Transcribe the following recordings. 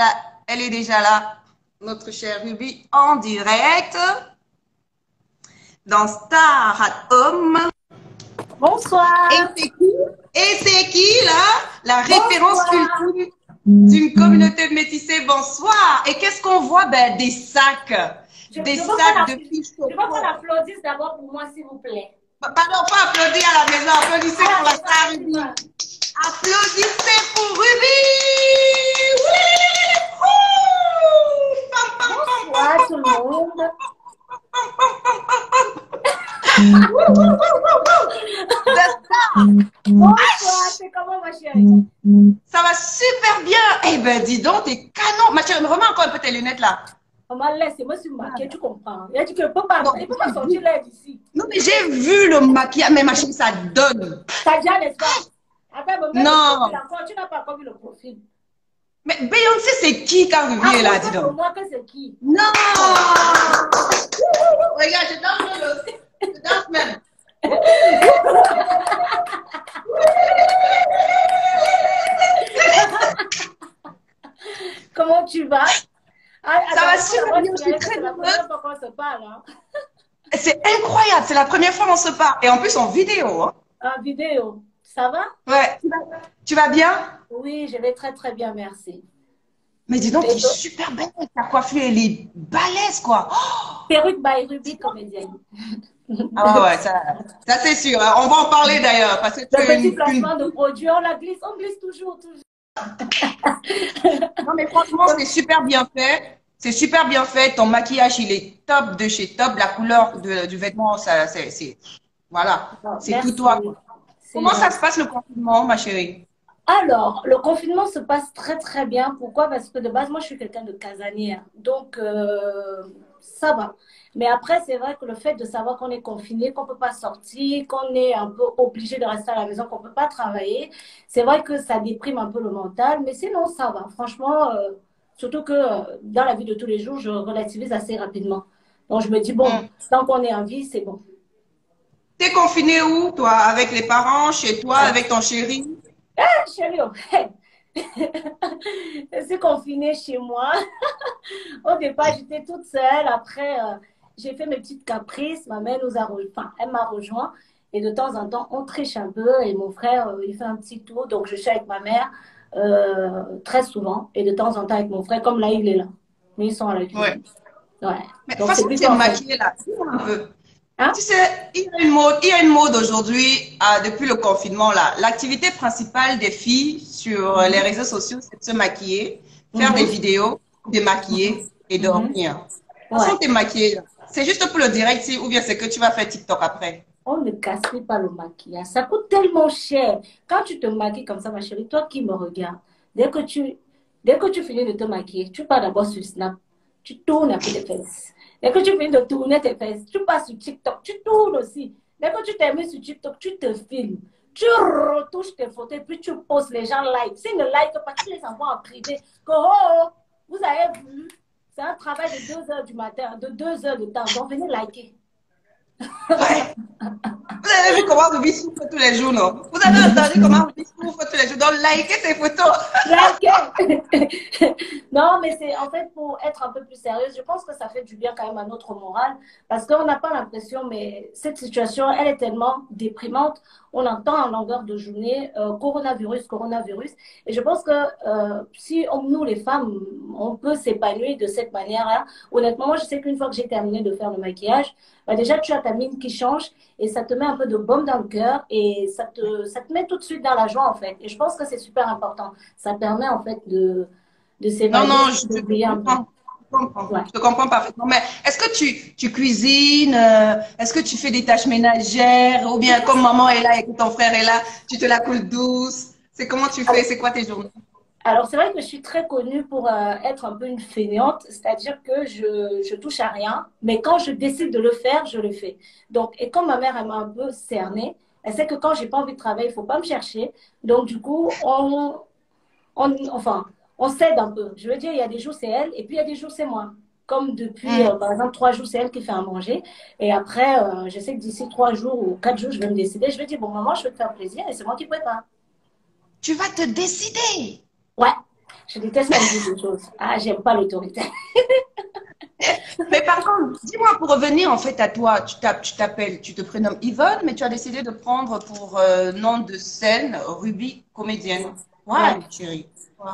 Ah, elle est déjà là, notre chère Ruby, en direct dans Star at Home. Et Bonsoir. c'est qui? Et c'est qui, là? La référence Bonsoir. ultime d'une communauté métissée. Bonsoir. Et qu'est-ce qu'on voit? Ben, des sacs. Des Je veux sacs de filles qu'on choco. applaudisse d'abord pour moi, s'il vous plaît. Pardon, pas applaudir à la maison. Applaudissez À pour la la maison, star Ruby. effectivement. Applaudissez pour Ruby. Oui! Pam, pam, pam, pam, Bonsoir tout le monde. The star. Bonsoir, c'est comment ma chérie? Ça va super bien. Eh ben, dis donc, t'es canon. Ma chérie, me remets encore un peu tes lunettes là. On m'a laissé, moi je suis maquillée, tu comprends. Il a dit que ne peut pas, Non, il peut pas sortir l'air d'ici. non, mais j'ai vu le maquillage, mais ma chérie, ça donne. T'as déjà, n'est-ce pas? Après, même le profil Non. encore, tu n'as pas encore vu le profil. Mais Beyoncé, c'est qui quand Ruby est là, dis Applaudissez pour donc? moi que c'est qui? Non. Regarde, je danse même. Je danse même. Comment tu vas? Ah, Ça va attends, il faut super d'abord bien, je suis signaler que très c'est la heureuse. première fois qu'on se parle. Hein? C'est incroyable, c'est la première fois qu'on se parle. Et en plus, en vidéo. Hein. En vidéo. Ça va? Ouais. Tu vas bien? Oui, je vais très très bien, merci. Mais dis donc, Et t'es toi? super belle. Ta coiffure, elle est balèze, quoi. Perruque by Ruby, comédienne. Ah ouais, ça c'est sûr. Hein. On va en parler d'ailleurs, parce que tu Le es petit une... placement de produit, on glisse toujours, toujours. Non, mais franchement, c'est super bien fait. C'est super bien fait. Ton maquillage, il est top de chez top. La couleur du vêtement, ça, voilà. Non, C'est tout merci, toi. c'est Comment ça se gentil. passe le confinement, ma chérie? Alors, le confinement se passe très très bien. Pourquoi? Parce que de base, moi, je suis quelqu'un de casanière. Donc, ça va. Mais après, c'est vrai que le fait de savoir qu'on est confiné, qu'on ne peut pas sortir, qu'on est un peu obligé de rester à la maison, qu'on ne peut pas travailler, c'est vrai que ça déprime un peu le mental. Mais sinon, ça va. Franchement, surtout que dans la vie de tous les jours, je relativise assez rapidement. Donc, je me dis, bon, Hmm. tant qu'on est en vie, c'est bon. T'es confiné où, toi? Avec les parents, chez toi, Alors, avec ton chéri? chérie, oh, je suis confinée chez moi. Au départ, j'étais toute seule. Après, j'ai fait mes petites caprices. Ma mère nous a enfin, elle m'a rejoint. Et de temps en temps, on triche un peu. Et mon frère, il fait un petit tour. Donc, je suis avec ma mère très souvent. Et de temps en temps avec mon frère, comme là, il est là. Mais ils sont à la Ouais. cuisine. Ouais. Mais de toute Donc, c'est façon, tu plutôt es en fait. maquillée là. Dis-moi un peu. Hein? Tu sais, il y a une mode aujourd'hui, depuis le confinement là. L'activité principale des filles sur les Mhm. réseaux sociaux, c'est de se maquiller, faire des Mhm. vidéos, démaquiller et Mhm. dormir. De toute Ouais. façon, t'es maquillée là. C'est juste pour le direct, ou bien c'est que tu vas faire TikTok après. On ne gaspille pas le maquillage. Ça coûte tellement cher. Quand tu te maquilles comme ça, ma chérie, toi qui me regardes, dès que tu, dès que tu finis de te maquiller, tu pars d'abord sur Snap, tu tournes un peu tes fesses. Dès que tu finis de tourner tes fesses, tu passes sur TikTok, tu tournes aussi. Dès que tu termines sur TikTok, tu te filmes. Tu retouches tes photos, puis tu postes, les gens like. S'ils ne like pas, tu les envoies en privé. Que, oh, oh, vous avez vu, c'est un travail de 2 heures du matin, de 2 heures de temps. Donc, venez liker. Ouais. Vous avez vu comment Ruby souffre tous les jours, non? Vous avez entendu comment Ruby souffre tous les jours. Donc, likez ces photos. Liker. Non, mais c'est en fait pour être un peu plus sérieuse, je pense que ça fait du bien quand même à notre morale parce qu'on n'a pas l'impression, mais cette situation, elle est tellement déprimante. On entend en longueur de journée coronavirus, coronavirus. Et je pense que si nous, les femmes, on peut s'épanouir de cette manière-là, honnêtement, moi, je sais qu'une fois que j'ai terminé de faire le maquillage, bah déjà, tu as ta mine qui change et ça te met un peu de baume dans le cœur et ça te met tout de suite dans la joie, en fait. Et je pense que c'est super important. Ça permet, en fait, de Non, s'évader, non, je te d'oublier un peu. comprends. Je te comprends. Ouais. Je te comprends parfaitement. Mais est-ce que tu cuisines? Est-ce que tu fais des tâches ménagères? Ou bien comme maman est là et que ton frère est là, tu te la coules douce? C'est comment tu fais? Alors, C'est quoi tes journées? alors, c'est vrai que je suis très connue pour être un peu une fainéante, c'est-à-dire que je touche à rien, mais quand je décide de le faire, je le fais. Donc, et comme ma mère, elle m'a un peu cernée, elle sait que quand j'ai pas envie de travailler, il faut pas me chercher. Donc, du coup, enfin, on s'aide un peu. Je veux dire, il y a des jours, c'est elle, et puis il y a des jours, c'est moi. Comme depuis, Hmm. par exemple, 3 jours, c'est elle qui fait à manger. Et après, je sais que d'ici 3 jours ou 4 jours, je vais me décider. Je vais dire, bon, maman, je vais te faire plaisir, et c'est moi qui prépare. Tu vas te décider. Ouais. Je déteste qu'on me dise des choses. Ah, j'aime pas l'autorité. Mais par contre, dis-moi, pour revenir en fait à toi, tu t'appelles, tu te prénommes Yvonne, mais tu as décidé de prendre pour nom de scène Ruby comédienne. Ouais. Ouais, chérie. Ouais.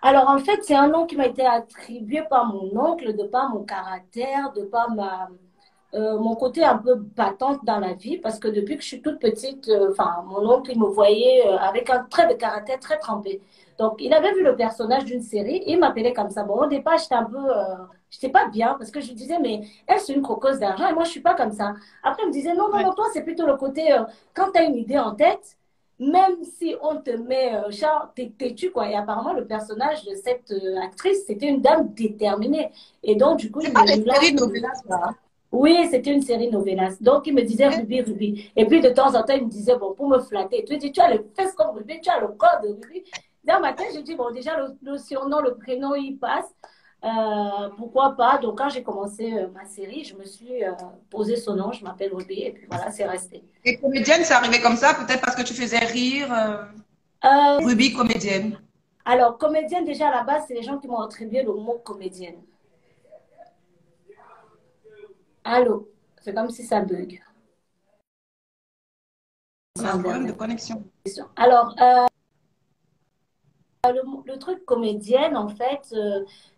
Alors, en fait, c'est un nom qui m'a été attribué par mon oncle, de par mon caractère, de par mon côté un peu battante dans la vie, parce que depuis que je suis toute petite, enfin, mon oncle, il me voyait avec un trait de caractère très trempé. Donc, il avait vu le personnage d'une série et il m'appelait comme ça. Bon, au départ, j'étais un peu, j'étais pas bien parce que je lui disais, mais elle, c'est une croqueuse d'argent et moi, je suis pas comme ça. Après, il me disait, non, non, Ouais. non, toi, c'est plutôt le côté, quand tu as une idée en tête, même si on te met, genre, t'es têtu, quoi. Et apparemment, le personnage de cette actrice, c'était une dame déterminée. Et donc, du coup, C'est il pas me les dit là, séries novelas, là, hein? oui, c'était une série novelas. Donc, il me disait Ouais. Ruby, Ruby. Et puis, de temps en temps, il me disait, bon, pour me flatter, tu dis, tu as les fesses comme Ruby, tu as le corps de Ruby. Dans ma tête, je dis, bon, déjà, le surnom, le prénom, il passe. Pourquoi pas? Donc, quand j'ai commencé ma série, je me suis posé son nom, je m'appelle Ruby, et puis voilà, c'est resté. Et comédienne, c'est arrivé comme ça, peut-être parce que tu faisais rire. Euh, Ruby comédienne. alors, comédienne, déjà, à la base, c'est les gens qui m'ont attribué le mot comédienne. Allô? C'est comme si ça bug. C'est un problème de connexion. Alors, le truc comédienne, en fait,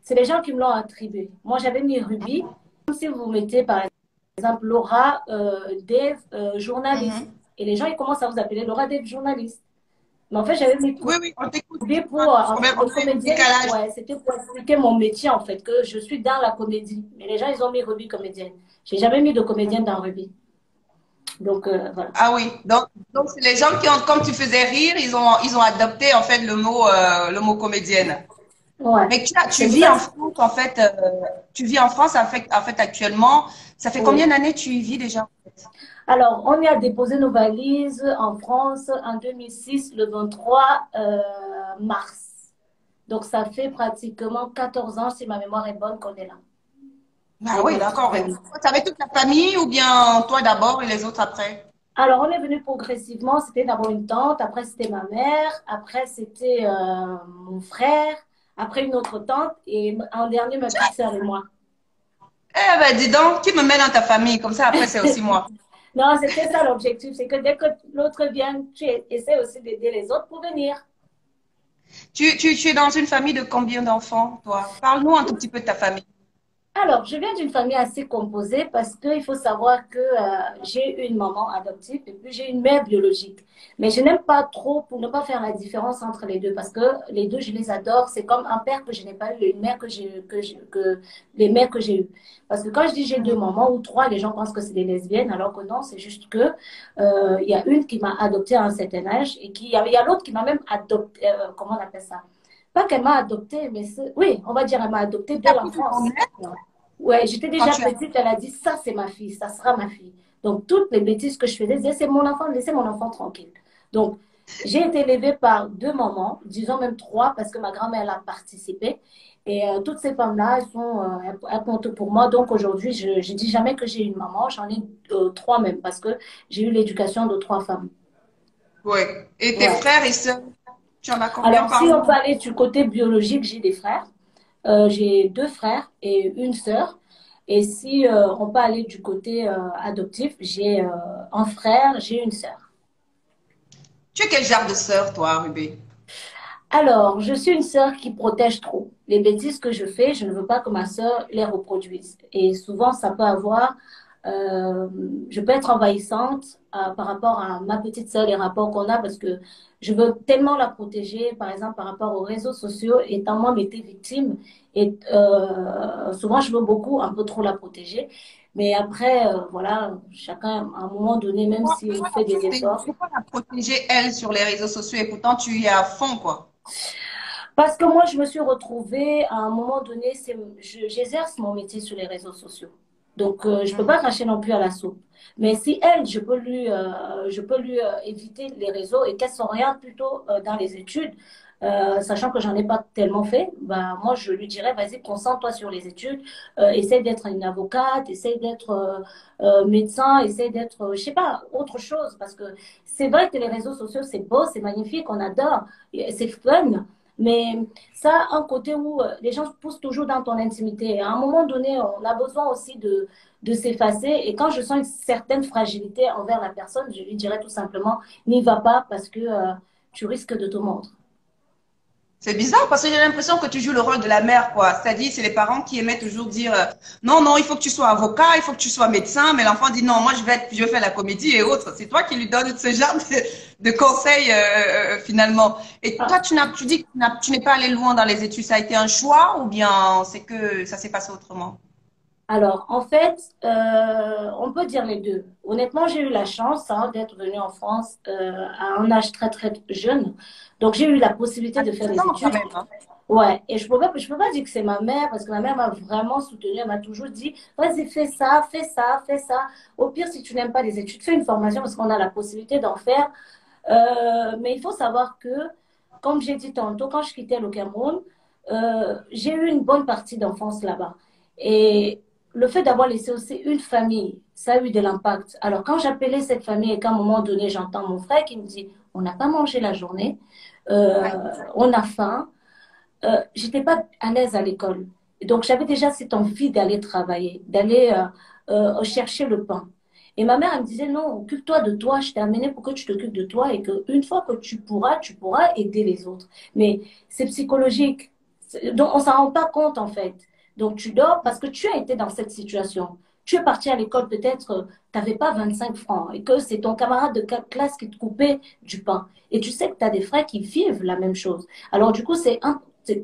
c'est les gens qui me l'ont attribué. Moi, j'avais mis Ruby. Comme si vous mettez, par exemple, Laura Dave, journaliste. Mhm. Et les gens, ils commencent à vous appeler Laura Dave, journaliste. Mais en fait, j'avais mis Oui, oui, on t'écoute. Ruby Ouais. pour, On de fait un comédienne. décalage. Ouais, c'était pour expliquer mon métier, en fait, que je suis dans la comédie. Mais les gens, ils ont mis Ruby comédienne. J'ai jamais mis de comédienne dans Ruby. Donc, voilà. Ah oui, donc c'est les gens qui ont, comme tu faisais rire, ils ont adopté en fait le mot comédienne. Ouais. Mais tu C'est pour vis ça en que, France en fait, tu vis en France en fait actuellement. Ça fait oui. combien d'années tu y vis déjà? Alors, on y a déposé nos valises en France en 2006, le 23 mars. Donc, ça fait pratiquement 14 ans, si ma mémoire est bonne, qu'on est là. Ah Avec oui, mes petites d'accord. Et valises. tu avais toute la famille ou bien toi d'abord et les autres après? Alors, on est venu progressivement. C'était d'abord une tante, après c'était ma mère, après c'était mon frère, après une autre tante et en dernier ma petite sœur et moi. Eh ben dis donc, qui me met dans ta famille? Comme ça après c'est aussi moi. Non, c'était ça l'objectif, c'est que dès que l'autre vient, tu essaies aussi d'aider les autres pour venir. Tu es dans une famille de combien d'enfants, toi? Parle-nous un tout petit peu de ta famille. Alors, je viens d'une famille assez composée parce qu'il faut savoir que j'ai une maman adoptive et puis j'ai une mère biologique. Mais je n'aime pas trop pour ne pas faire la différence entre les deux parce que les deux, je les adore. C'est comme un père que je n'ai pas eu et une mère que les mères que j'ai eues. Parce que quand je dis j'ai deux Mhm. mamans ou trois, les gens pensent que c'est des lesbiennes alors que non, c'est juste que il y a une qui m'a adoptée à un certain âge et il y a l'autre qui m'a même adoptée, comment on appelle ça? Pas qu'elle m'a adoptée, mais oui, on va dire elle m'a adoptée Tu dès t'as pris de ton l'enfance. aide Ouais, j'étais quand déjà tu as. petite, elle a dit, ça c'est ma fille, ça sera ma fille. Donc toutes les bêtises que je faisais, je disais, c'est mon enfant, laissez mon enfant tranquille. Donc j'ai été élevée par deux mamans, disons même trois, parce que ma grand-mère elle a participé. Et toutes ces femmes-là, elles comptent pour moi. Donc aujourd'hui, je ne dis jamais que j'ai une maman, j'en ai trois même, parce que j'ai eu l'éducation de trois femmes. Ouais. Et tes Ouais. frères et sœurs, tu en as combien Alors si par on nous? peut aller du côté biologique, j'ai des frères. J'ai deux frères et une sœur. Et si on peut aller du côté adoptif, j'ai un frère, j'ai une sœur. Tu es quel genre de sœur, toi, Rubé? Alors, je suis une sœur qui protège trop. Les bêtises que je fais, je ne veux pas que ma sœur les reproduise. Et souvent, ça peut avoir, euh, je peux être envahissante par rapport à ma petite sœur, les rapports qu'on a, parce que je veux tellement la protéger, par exemple, par rapport aux réseaux sociaux, étant moi été victime. Et souvent, je veux beaucoup, un peu trop la protéger. Mais après, voilà, chacun, à un moment donné, même s'il fait des efforts, Pourquoi la protéger, elle, sur les réseaux sociaux et pourtant tu y es à fond, quoi? parce que moi, je me suis retrouvée à un moment donné, j'exerce mon métier sur les réseaux sociaux. Donc, je ne peux pas Mhm. cracher non plus à la soupe. Mais si elle, je peux lui éviter les réseaux et qu'elle s'oriente plutôt dans les études, sachant que j'en ai pas tellement fait, bah, moi, je lui dirais, vas-y, concentre-toi sur les études, essaye d'être une avocate, essaye d'être médecin, essaye d'être, je sais pas, autre chose. Parce que c'est vrai que les réseaux sociaux, c'est beau, c'est magnifique, on adore, c'est fun. Mais ça a un côté où les gens poussent toujours dans ton intimité. À un moment donné, on a besoin aussi de s'effacer. Et quand je sens une certaine fragilité envers la personne, je lui dirais tout simplement, n'y va pas parce que tu risques de te mordre. C'est bizarre parce que j'ai l'impression que tu joues le rôle de la mère, quoi. C'est-à-dire, c'est les parents qui aimaient toujours dire non, non, il faut que tu sois avocat, il faut que tu sois médecin, mais l'enfant dit non, moi je vais faire la comédie et autres. C'est toi qui lui donnes ce genre de conseils finalement. Et toi, tu dis que tu n'es pas allé loin dans les études. Ça a été un choix ou bien c'est que ça s'est passé autrement? Alors, en fait, on peut dire les deux. Honnêtement, j'ai eu la chance hein, d'être venue en France à un âge très, très jeune. Donc, j'ai eu la possibilité À de faire 17 les ans quand études. même, hein. Ouais, et je peux pas dire que c'est ma mère, parce que ma mère m'a vraiment soutenue. Elle m'a toujours dit, vas-y, fais ça, fais ça, fais ça. Au pire, si tu n'aimes pas les études, fais une formation, parce qu'on a la possibilité d'en faire. Mais il faut savoir que, comme j'ai dit tantôt, quand je quittais le Cameroun, j'ai eu une bonne partie d'enfance là-bas. Et le fait d'avoir laissé aussi une famille, ça a eu de l'impact. Alors, quand j'appelais cette famille et qu'à un moment donné, j'entends mon frère qui me dit, on n'a pas mangé la journée, Ouais. on a faim, j'étais pas à l'aise à l'école. Donc, j'avais déjà cette envie d'aller travailler, d'aller chercher le pain. Et ma mère, elle me disait, non, occupe-toi de toi, je t'ai amené pour que tu t'occupes de toi et qu'une fois que tu pourras aider les autres. Mais c'est psychologique. Donc, on s'en rend pas compte, en fait. Donc, tu dors parce que tu as été dans cette situation. Tu es parti à l'école, peut-être, tu n'avais pas 25 francs et que c'est ton camarade de classe qui te coupait du pain. Et tu sais que tu as des frères qui vivent la même chose. Alors, du coup, tu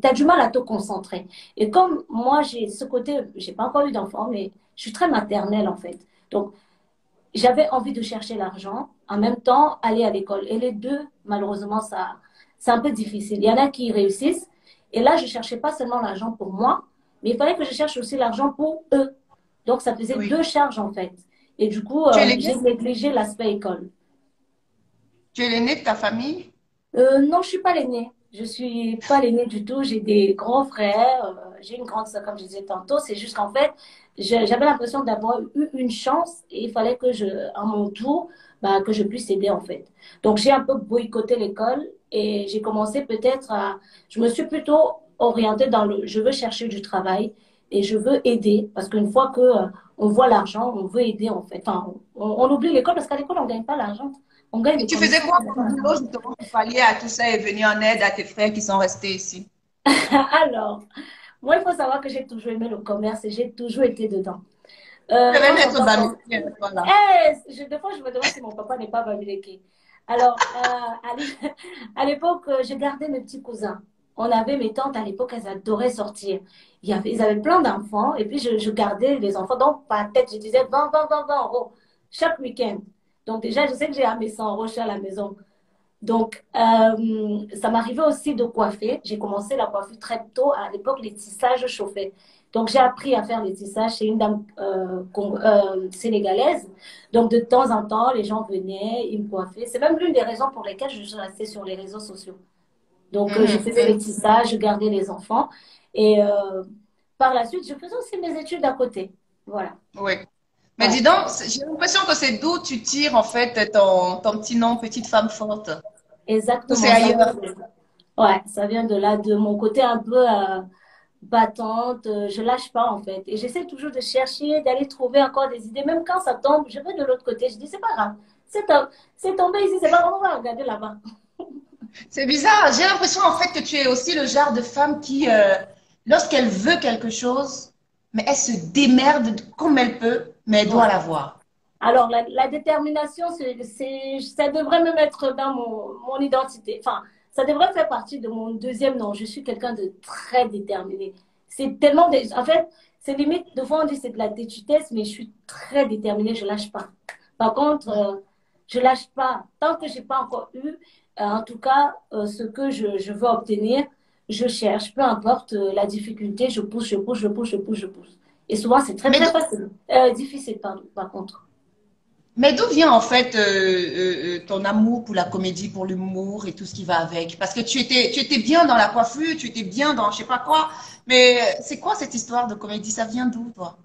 as du mal à te concentrer. Et comme moi, j'ai ce côté, j'ai pas encore eu d'enfant, mais je suis très maternelle, en fait. Donc, j'avais envie de chercher l'argent, en même temps aller à l'école. Et les deux, malheureusement, ça, c'est un peu difficile. Il y en a qui réussissent. Et là, je cherchais pas seulement l'argent pour moi, mais il fallait que je cherche aussi l'argent pour eux. Donc, ça faisait Oui. deux charges, en fait. Et du coup, Tu es l'aîné? j'ai négligé l'aspect école. Tu es l'aîné de ta famille? Non, je suis pas l'aînée. Je suis pas l'aînée du tout. J'ai des grands frères. J'ai une grande sœur, comme je disais tantôt. C'est juste qu'en fait, j'avais l'impression d'avoir eu une chance et il fallait que à mon tour, bah, que je puisse aider en fait. Donc j'ai un peu boycotté l'école et j'ai commencé peut-être à. Je me suis plutôt orientée dans le. Je veux chercher du travail et je veux aider parce qu'une fois que on voit l'argent, on veut aider en fait. Enfin, on oublie l'école parce qu'à l'école on gagne pas l'argent. On gagne Et des tu faisais connaissances. quoi comme boulot justement pour pallier à tout ça et venir en aide à tes frères qui sont restés ici? Alors, moi, il faut savoir que j'ai toujours aimé le commerce et j'ai toujours été dedans. Tu devais Quand être j'entends Bamileke, ton... voilà. Des fois, je me demande si mon papa n'est pas bamileke. Alors, à l'époque, je gardais mes petits cousins. On avait mes tantes à l'époque, elles adoraient sortir. Ils avaient plein d'enfants et puis je gardais les enfants. Donc, par tête, je disais 20, 20, 20, 20 euros chaque week-end. Donc, déjà, je sais que j'ai à mes 100 euros à la maison. Donc, ça m'arrivait aussi de coiffer. J'ai commencé la coiffure très tôt. À l'époque, les tissages chauffaient. Donc, j'ai appris à faire les tissages chez une dame sénégalaise. Donc, de temps en temps, les gens venaient, ils me coiffaient. C'est même l'une des raisons pour lesquelles je suis restée sur les réseaux sociaux. Donc, je Mhm. faisais les tissages, je gardais les enfants. Et par la suite, je faisais aussi mes études à côté. Voilà. Oui. Mais Ouais, dis donc, j'ai l'impression que c'est d'où tu tires en fait ton petit nom, petite femme forte. Ou c'est exactement. ailleurs? Ouais, ça vient de là, de mon côté un peu battante, je lâche pas en fait. Et j'essaie toujours de chercher, d'aller trouver encore des idées. Même quand ça tombe, je vais de l'autre côté. Je dis, c'est pas grave. C'est tombé ici, c'est pas grave, on va regarder là-bas. C'est bizarre. J'ai l'impression en fait que tu es aussi le genre de femme qui, lorsqu'elle veut quelque chose, mais elle se démerde comme elle peut, mais elle doit Ouais. l'avoir. Alors, la détermination, ça devrait même être dans mon identité. Enfin, ça devrait faire partie de mon deuxième nom. Je suis quelqu'un de très déterminé. C'est tellement... En fait, c'est limite, de fois on dit c'est de la têtutesse, mais je suis très déterminée, je lâche pas. Par contre, je lâche pas. Tant que j'ai pas encore eu, en tout cas, ce que je veux obtenir, je cherche. Peu importe la difficulté, je pousse, je pousse, je pousse, je pousse, je pousse. Et souvent, c'est très, Mais très d'où, facile. Difficile, pardon, par contre. mais d'où vient en fait ton amour pour la comédie, pour l'humour et tout ce qui va avec? Parce que tu étais bien dans la coiffure, tu étais bien dans je sais pas quoi, mais c'est quoi cette histoire de comédie? Ça vient d'où, toi?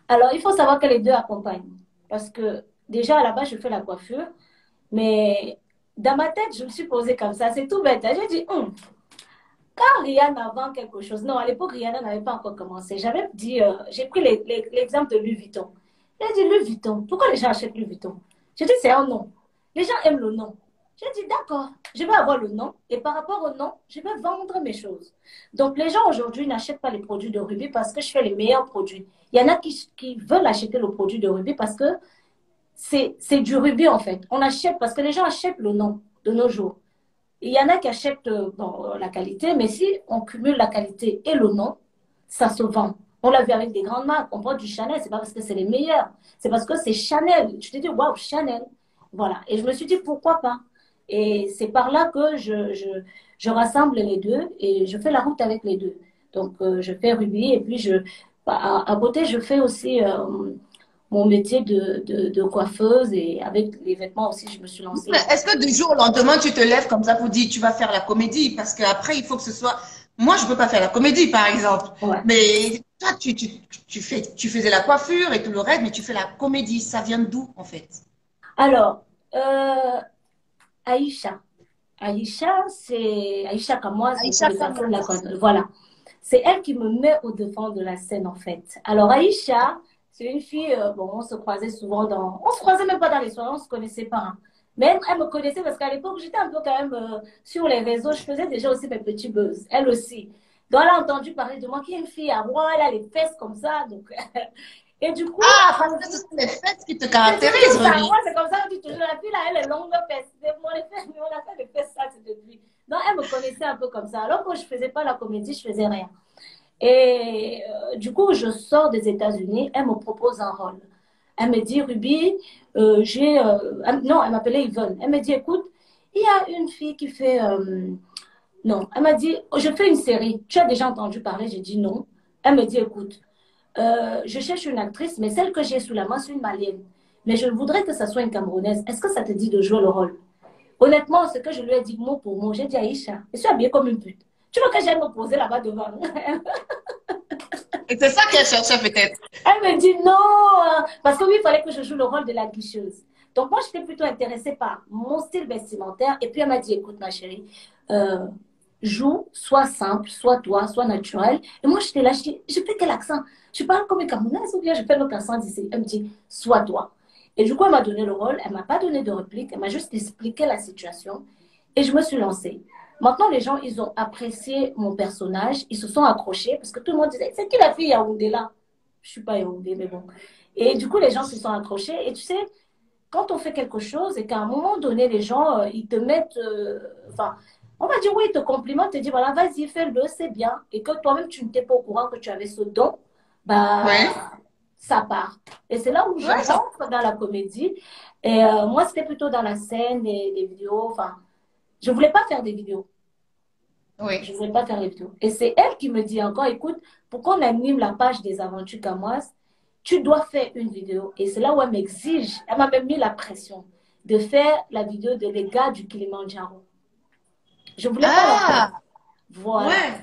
Alors, il faut savoir que les deux accompagnent. Parce que déjà, à la base, je fais la coiffure, mais dans ma tête, je me suis posée comme ça. C'est tout bête, hein. J'ai dit, quand Rihanna vend quelque chose, non, à l'époque, Rihanna n'avait pas encore commencé. J'avais dit, j'ai pris l'exemple de Louis Vuitton. J'ai dit, Louis Vuitton, pourquoi les gens achètent Louis Vuitton? J'ai dit, c'est un nom. Les gens aiment le nom. J'ai dit, d'accord, je vais avoir le nom et par rapport au nom, je vais vendre mes choses. Donc, les gens aujourd'hui n'achètent pas les produits de Ruby parce que je fais les meilleurs produits. Il y en a qui veulent acheter le produit de Ruby parce que c'est du Ruby en fait. On achète parce que les gens achètent le nom de nos jours. Il y en a qui achètent bon, la qualité, mais si on cumule la qualité et le nom, ça se vend. On l'a vu avec des grandes marques. On prend du Chanel, c'est pas parce que c'est les meilleurs, c'est parce que c'est Chanel. Tu te dis, waouh, Chanel. Voilà. Et je me suis dit, pourquoi pas? Et c'est par là que je rassemble les deux et je fais la route avec les deux. Donc, je fais Ruby et puis à côté, je fais aussi mon métier de coiffeuse et avec les vêtements aussi, je me suis lancée. Est-ce que du jour au lendemain, tu te lèves comme ça pour dire tu vas faire la comédie? Parce qu'après, il faut que ce soit. Moi, je peux pas faire la comédie, par exemple. Ouais. Mais toi, tu faisais la coiffure et tout le reste, mais tu fais la comédie. Ça vient d'où, en fait? Alors, Aïcha. Aïcha Kamoise, beaucoup Aïcha de personnes la Kamras. connaissent. Voilà. C'est elle qui me met au devant de la scène, en fait. Alors, Aïcha, c'est une fille, bon, on se croisait souvent dans. On se croisait même pas dans les soirées, on se connaissait pas, hein. Mais elle me connaissait parce qu'à l'époque, j'étais un peu quand même sur les réseaux. Je faisais déjà aussi mes petits buzz. Elle aussi. Donc, elle a entendu parler de moi, qui est une fille à moi, elle a les fesses comme ça. Donc, et du coup, Ah, parce que ce sont les fêtes qui te c'est caractérisent, toujours ça. Ruby. Moi, c'est comme ça que tu toujours la fille là, elle est longue fesses. Moi, les fesses, on a fait des fesses, ça, c'est depuis. Donc, elle me connaissait un peu comme ça. Alors que je faisais pas la comédie, je faisais rien. Et du coup, je sors des États-Unis, elle me propose un rôle. Elle me dit, Ruby, non, elle m'appelait Yvonne. Elle me dit, écoute, il y a une fille qui fait. Non, elle m'a dit, oh, je fais une série. Tu as déjà entendu parler? J'ai dit non. Elle me dit, écoute, je cherche une actrice, mais celle que j'ai sous la main, c'est une Malienne. Mais je voudrais que ça soit une Camerounaise. Est-ce que ça te dit de jouer le rôle? Honnêtement, ce que je lui ai dit mot pour mot, j'ai dit Aïcha, je suis habillée comme une pute. Tu veux que j'aille me poser là-bas devant? Et c'est ça qu'elle cherchait peut-être. Elle me dit non, parce que oui, il fallait que je joue le rôle de la guicheuse. Donc moi, j'étais plutôt intéressée par mon style vestimentaire. Et puis elle m'a dit, écoute ma chérie, euh, joue, soit simple, soit toi, soit naturel. Et moi, j'étais là, je fais quel accent? Je parle comme une Camerounaise ou bien je fais notre accent d'ici? Elle me dit, soit toi. Et du coup, elle m'a donné le rôle. Elle m'a pas donné de réplique. Elle m'a juste expliqué la situation. Et je me suis lancée. Maintenant, les gens, ils ont apprécié mon personnage. Ils se sont accrochés parce que tout le monde disait, c'est qui la fille Yaoundé là? Je suis pas Yaoundé, mais bon. Et du coup, les gens se sont accrochés. Et tu sais, quand on fait quelque chose et qu'à un moment donné, les gens, ils te mettent, enfin, on va dire oui, ils te complimentent, te disent, voilà, vas-y, fais-le, c'est bien. Et que toi-même, tu n'étais pas au courant que tu avais ce don, Ouais. bah, ça part. Et c'est là où je Ouais, ça. rentre dans la comédie. Et moi, c'était plutôt dans la scène, des vidéos, enfin, je voulais pas faire des vidéos. Oui. Je ne voulais pas faire les vidéos. Et c'est elle qui me dit encore, écoute, pour qu'on anime la page des aventures camoises, tu dois faire une vidéo. Et c'est là où elle m'exige, elle m'a même mis la pression de faire la vidéo de les gars du Kilimandjaro. Je ne voulais pas la faire. Ah, Voilà. ouais.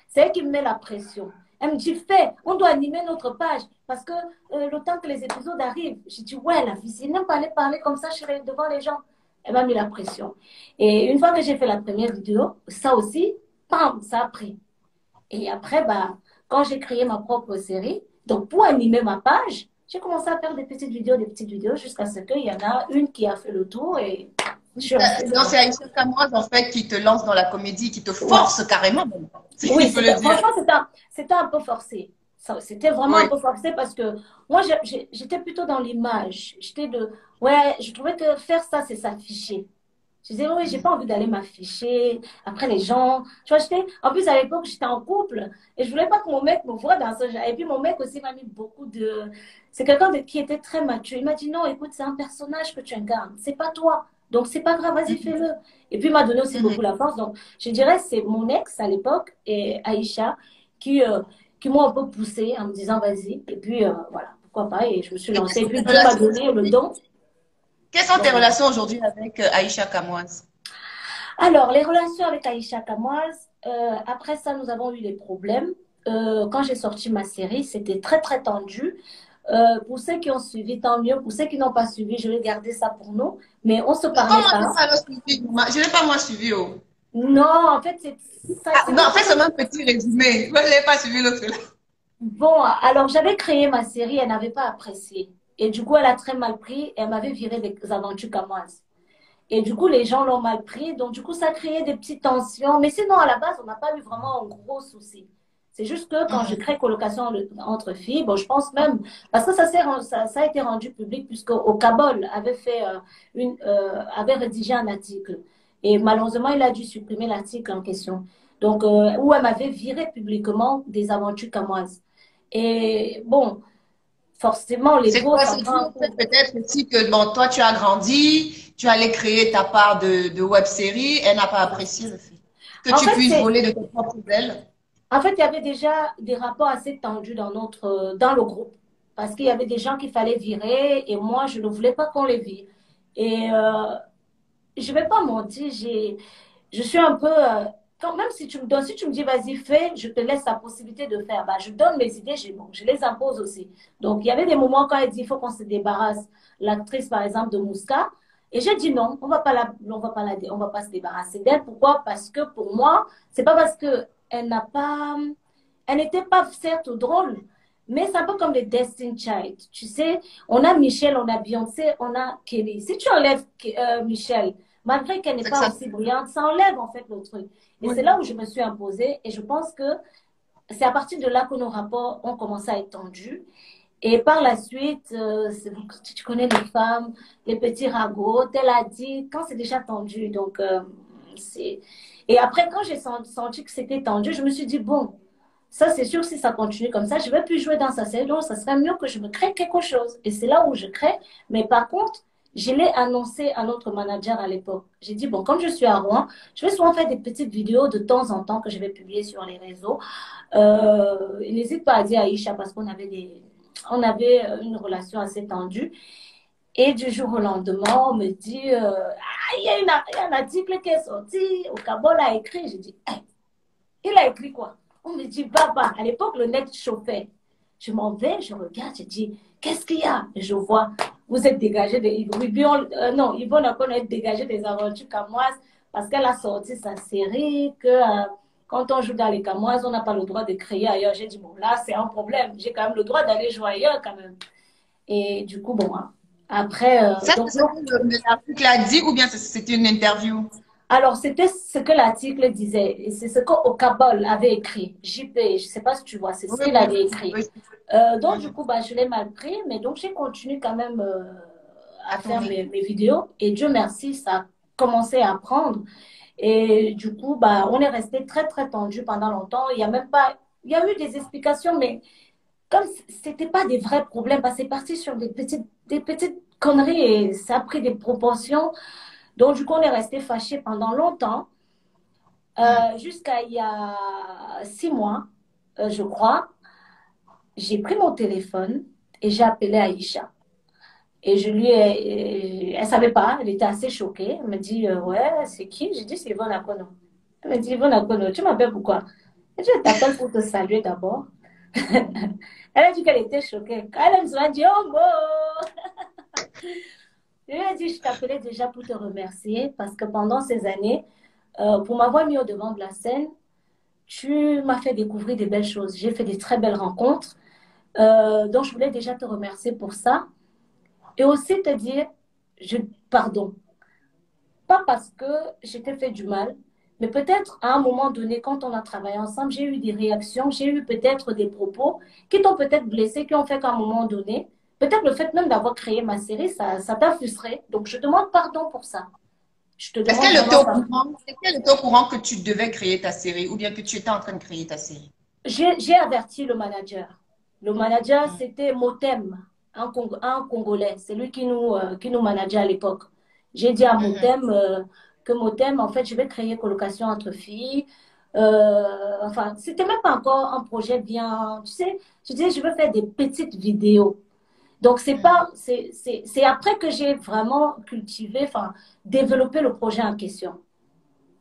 C'est elle qui me met la pression. Elle me dit, fais, on doit animer notre page parce que le temps que les épisodes arrivent, j'ai dit, ouais, la fille, n'aime pas aller parler comme ça devant les gens. Elle m'a mis la pression. Et une fois que j'ai fait la première vidéo, ça aussi, pam, ça a pris. Et après, bah, quand j'ai créé ma propre série, donc pour animer ma page, j'ai commencé à faire des petites vidéos, jusqu'à ce qu'il y en a une qui a fait le tour et je suis restée Non, dedans. c'est Aïcha Kamras, en fait, qui te lance dans la comédie, qui te Ouais. force carrément, même. Oui, Il faut le dire. franchement, c'était un peu forcé. C'était vraiment un Oui. peu forcé parce que moi, j'étais plutôt dans l'image. Ouais, je trouvais que faire ça, c'est s'afficher. Je disais, oui, j'ai pas envie d'aller m'afficher après les gens. Tu vois, en plus, à l'époque, j'étais en couple et je voulais pas que mon mec me voie dans ce genre. Et puis, mon mec aussi m'a mis beaucoup de. C'est quelqu'un qui était très mature. Il m'a dit, non, écoute, c'est un personnage que tu incarnes. C'est pas toi. Donc, c'est pas grave, vas-y, Mhm. fais-le. Et puis, il m'a donné aussi beaucoup Mhm. la force. Donc, je dirais, c'est mon ex à l'époque et Aïcha qui, euh, qui m'ont un peu poussé en me disant, vas-y. Et puis, voilà, pourquoi pas. Et je me suis Et quelles lancée. Et sont tes puis, Dieu m'a relations donné le aujourd'hui? don. Quelles sont tes Donc, relations aujourd'hui avec Aïcha Kamwas? alors, les relations avec Aïcha Kamoise, après ça, nous avons eu des problèmes. Quand j'ai sorti ma série, c'était très, très tendu. Pour ceux qui ont suivi, tant mieux. Pour ceux qui n'ont pas suivi, je vais garder ça pour nous. Mais on ne se parlait Comment c'est pas. ça le suivi? Je n'ai pas moi suivi. Oh. Non, en fait, Ah, non, c'était en fait, vraiment... seulement un petit résumé. Je n'ai pas suivi l'autre là. Bon, alors j'avais créé ma série, elle n'avait pas apprécié. Et du coup, elle a très mal pris et elle m'avait viré des aventures camoises. Et du coup, les gens l'ont mal pris. Donc, du coup, ça a créé des petites tensions. Mais sinon, à la base, on n'a pas eu vraiment un gros souci. C'est juste que quand je Mhm. crée colocation entre filles, bon, je pense même, parce que ça a été rendu public puisque au Cabol avait fait avait rédigé un article. Et malheureusement, il a dû supprimer l'article en question. Donc, où elle m'avait viré publiquement des aventures camoises. Et bon, forcément, C'est l'ego, quoi? ça C'est dû prend un au fait coup. peut-être aussi que bon, toi, tu as grandi, tu allais créer ta part de web série, elle n'a pas apprécié le fait que En tu fait, puisses c'est voler de tes propres ailes. En fait, il y avait déjà des rapports assez tendus dans le groupe. Parce qu'il y avait des gens qu'il fallait virer et moi, je ne voulais pas qu'on les vire. Et je ne vais pas mentir, je suis un peu. Quand même, si tu me donnes, si tu me dis, vas-y, fais, je te laisse la possibilité de faire. Bah, je donne mes idées, bon, je les impose aussi. Donc, il y avait des moments quand elle dit, il faut qu'on se débarrasse, l'actrice, par exemple, de Mouska. Et j'ai dit non, on va pas se débarrasser d'elle. Pourquoi? Parce que pour moi, c'est pas parce que elle n'était pas certes drôle, mais c'est un peu comme les Destiny Child. Tu sais, on a Michelle, on a Beyoncé, on a Kelly. Si tu enlèves Michelle, malgré qu'elle n'est C'est que pas ça. aussi brillante, ça enlève en fait le truc. Et c'est Oui. là où je me suis imposée et je pense que c'est à partir de là que nos rapports ont commencé à être tendus. Et par la suite, tu connais les femmes, les petits ragots, tel a dit, quand c'est déjà tendu. Donc, c'est... Et après, quand j'ai senti que c'était tendu, je me suis dit, bon, ça c'est sûr, si ça continue comme ça, je ne vais plus jouer dans sa saison, ça serait mieux que je me crée quelque chose. Et c'est là où je crée. Mais par contre, je l'ai annoncé à notre manager à l'époque. J'ai dit, bon, comme je suis à Rouen, je vais souvent faire des petites vidéos de temps en temps que je vais publier sur les réseaux. N'hésite pas à dire à Aïcha parce on avait une relation assez tendue. Et du jour au lendemain, on me dit, ah, il y a un article qui est sorti, au Cabol a écrit. Je dis, hey, il a écrit quoi? On me dit, Baba, à l'époque, le net chauffait. Je m'en vais, je regarde, je dis, qu'est-ce qu'il y a? Et je vois, vous êtes dégagé des... non, Yvonne a être dégagé des aventures camoises parce qu'elle a sorti sa série, que quand on joue dans les camoises, on n'a pas le droit de créer ailleurs. J'ai dit, bon, là, c'est un problème. J'ai quand même le droit d'aller jouer ailleurs quand même. Et du coup, bon, hein, après, Ça, c'est ce que l'article a dit ou bien c'était une interview? alors, c'était ce que l'article disait. Et c'est ce qu'Okabol avait écrit. JP, je ne sais pas si tu vois, c'est ce Oui, qu'il oui. avait écrit. Oui. Donc, du Mhm. coup, bah, je l'ai mal pris, mais donc j'ai continué quand même à À faire tourner. mes vidéos. Et Dieu merci, ça a commencé à prendre. Et du coup, bah, on est resté très, très tendu pendant longtemps. Il y a même pas, il y a eu des explications, mais comme c'était pas des vrais problèmes, bah, c'est parti sur des petites conneries et ça a pris des proportions. Donc, du coup, on est resté fâchés pendant longtemps, Mhm. jusqu'à il y a 6 mois, je crois. J'ai pris mon téléphone et j'ai appelé Aïcha. Et elle savait pas, elle était assez choquée. Elle me dit, ouais, c'est qui? J'ai dit, c'est Yvonne Akono. Elle me dit, Yvonne Akono, tu m'appelles pourquoi? Et je t'appelle pour te saluer d'abord. Elle a dit qu'elle était choquée. Quand elle me a dit, oh, bon. Je lui ai dit, je t'appelais déjà pour te remercier parce que pendant ces années, pour m'avoir mis au devant de la scène, tu m'as fait découvrir des belles choses. J'ai fait des très belles rencontres. Donc, je voulais déjà te remercier pour ça. Et aussi te dire, pardon. Pas parce que je t'ai fait du mal, mais peut-être à un moment donné, quand on a travaillé ensemble, j'ai eu des réactions, j'ai eu peut-être des propos qui t'ont peut-être blessé, qui ont fait qu'à un moment donné, peut-être le fait même d'avoir créé ma série, ça t'a frustré. Donc, je demande pardon pour ça. Je te Est-ce demande qu'elle était vraiment au pardon. courant? Est-ce qu'elle était au courant que tu devais créer ta série ou bien que tu étais en train de créer ta série? J'ai averti le manager. Le manager, c'était Motem, un Congolais. C'est lui qui nous manageait à l'époque. J'ai dit à Mhm. Motem que Motem, en fait, je vais créer colocation entre filles. Enfin, c'était même pas encore un projet bien. Tu sais, je disais, je veux faire des petites vidéos. Donc, Mhm. c'est après que j'ai vraiment cultivé, enfin, développé le projet en question.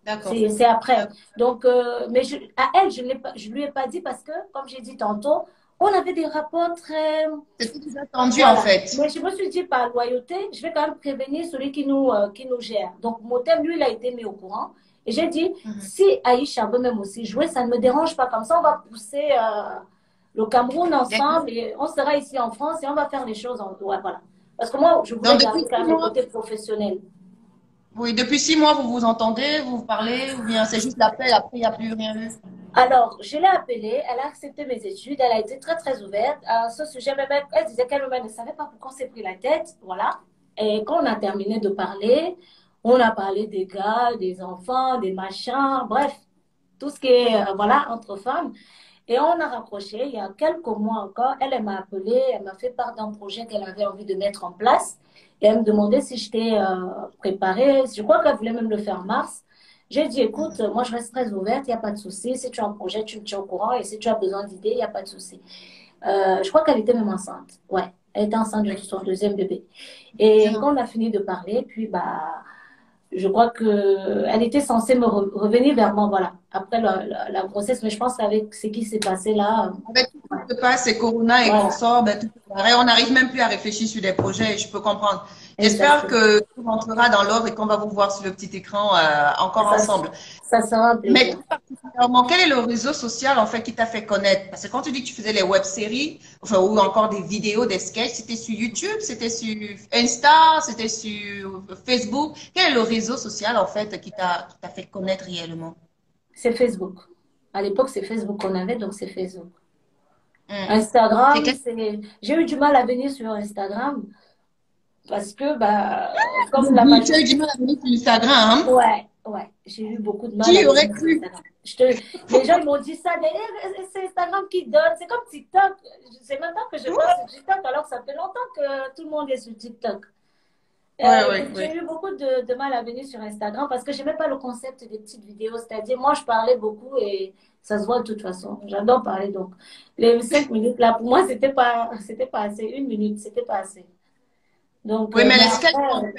D'accord. C'est après. D'accord. Donc, mais à elle, je lui ai pas dit parce que, comme j'ai dit tantôt, on avait des rapports très... C'est ce que tu as attendu en Voilà. fait. Mais je me suis dit, par loyauté, je vais quand même prévenir celui qui nous gère. Donc, Motem, lui, il a été mis au courant. Et j'ai dit, Mhm. si Aïcha veut même aussi jouer, ça ne me dérange pas. Comme ça, on va pousser le Cameroun D'accord. ensemble et on sera ici en France et on va faire les choses en... Ouais, voilà. Parce que moi, je voulais Donc, garder depuis quand six même le mois, côté professionnel. oui, depuis 6 mois, vous vous entendez, vous vous parlez, ou bien c'est juste l'appel, après, il n'y a plus rien eu? Alors, je l'ai appelée, elle a accepté mes études, elle a été très très ouverte à ce sujet. Même elle disait qu'elle-même ne savait pas pourquoi on s'est pris la tête, voilà. Et quand on a terminé de parler, on a parlé des gars, des enfants, des machins, bref, tout ce qui est, voilà, entre femmes. Et on a rapproché, il y a quelques mois encore, elle m'a appelé, elle m'a fait part d'un projet qu'elle avait envie de mettre en place. Et elle me demandait si j'étais préparée. Je crois qu'elle voulait même le faire en mars. J'ai dit, écoute, moi je reste très ouverte, il n'y a pas de souci. Si tu as un projet, tu me tiens au courant. Et si tu as besoin d'idées, il n'y a pas de souci. Je crois qu'elle était même enceinte. Ouais, elle était enceinte de son deuxième bébé. Et Bien. quand on a fini de parler, puis bah, je crois que elle était censée me revenir vers moi, voilà, après la grossesse. Mais je pense qu'avec ce qui s'est passé là, Avec tout ce qui se passe, c'est Corona et voilà, consorts, ben, tout est pareil. On n'arrive même plus à réfléchir sur des projets, je peux comprendre. J'espère exactement. que tout rentrera dans l'ordre et qu'on va vous voir sur le petit écran encore Ça, ensemble. ça sera un Mais plaisir. tout particulièrement, quel est le réseau social en fait qui t'a fait connaître? Parce que quand tu dis que tu faisais les web-séries, enfin, ou encore des vidéos, des sketchs, c'était sur YouTube, c'était sur Insta, c'était sur Facebook. Quel est le réseau social en fait qui t'a fait connaître réellement? C'est Facebook. À l'époque, c'est Facebook qu'on avait, donc c'est Facebook. Hmm. C'est Instagram, quel... c'est... J'ai eu du mal à venir sur Instagram parce que, bah, J'ai comme la vu, tu as eu majorité... du mal à venir sur Instagram, hein? Ouais, ouais, j'ai eu beaucoup de mal à Qui aurait venir sur cru? Instagram. Les gens ils m'ont dit ça, mais c'est Instagram qui donne, c'est comme TikTok. Je sais même pas que je passe sur TikTok alors que ça fait longtemps que tout le monde est sur TikTok. Ouais, ouais, Écoute, ouais. j'ai eu beaucoup de mal à venir sur Instagram parce que je n'aimais pas le concept des petites vidéos. C'est-à-dire, moi, je parlais beaucoup et ça se voit de toute façon. J'adore parler. Donc, les 5 minutes, là, pour moi, c'était pas assez. 1 minute, c'était pas assez. Donc, Oui, mais mais les sketchs, après,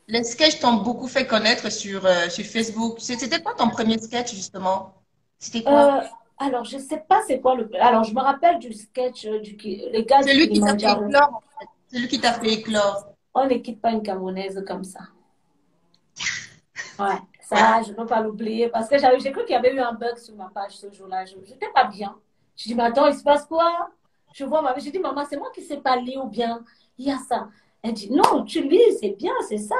les sketchs t'ont beaucoup fait connaître sur Facebook. C'était quoi ton premier sketch, justement? C'était euh, quoi? alors, je sais pas c'est quoi le. Alors, je me rappelle du sketch les gars du Celui qui t'a fait Kilimanjaro. éclore, en fait. Celui qui t'a fait éclore. On ne quitte pas une Camerounaise comme ça. Ouais, ça, je ne peux pas l'oublier parce que j'ai cru qu'il y avait eu un bug sur ma page ce jour-là. Je n'étais pas bien. Je dis, mais attends, il se passe quoi? Je vois ma... Je dis, maman, c'est moi qui ne sais pas lire ou bien il y a ça. Elle dit, non, tu lis, c'est bien, c'est ça.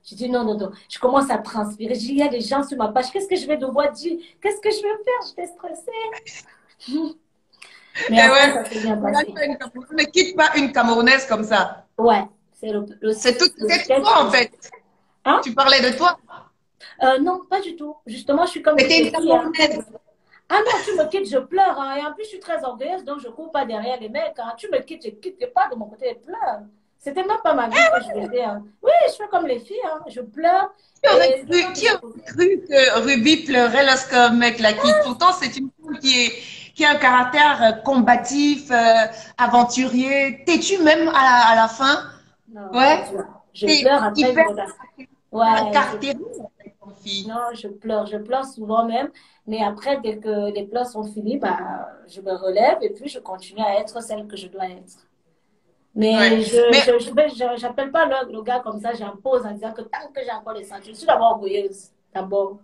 Je dis, non, non, non. Je commence à transpirer. Je dis, il y a des gens sur ma page. Qu'est-ce que je vais devoir dire? Qu'est-ce que je vais faire? J'étais stressée. Mais Eh après, ouais, ça s'est bien passé. ne quitte pas une Camerounaise comme ça. Ouais, c'est le C'est sketch toi, que en j'ai. fait. Hein? Tu parlais de toi. Non, pas du tout. Justement, je suis comme toutes C'était les une filles, hein. Camerounaise. Ah non, tu me quittes, je pleure, hein. Et en plus, je suis très orgueilleuse, donc je ne cours pas derrière les mecs, hein. Tu me quittes, je ne quitte pas de mon côté, je pleure. C'était même pas ma vie que je faisais, hein. Oui, je fais comme les filles, hein. Je pleure. Et je crois que Qui aurait cru que Ruby pleurait lorsqu'un mec la quitte? Pourtant, c'est une femme qui a un caractère combatif, aventurier, têtu même à la fin. non, Ouais. je C'est pleure après une hyper relation. Ouais, caractéristique, en fait, comme fille. non, je pleure souvent même. Mais après, dès que les pleurs sont finis, bah, je me relève et puis je continue à être celle que je dois être. Ouais. Mais Mais j'appelle pas le gars comme ça, j'impose en disant que tant que j'ai encore les sentiments, je suis d'abord orgueilleuse, d'abord.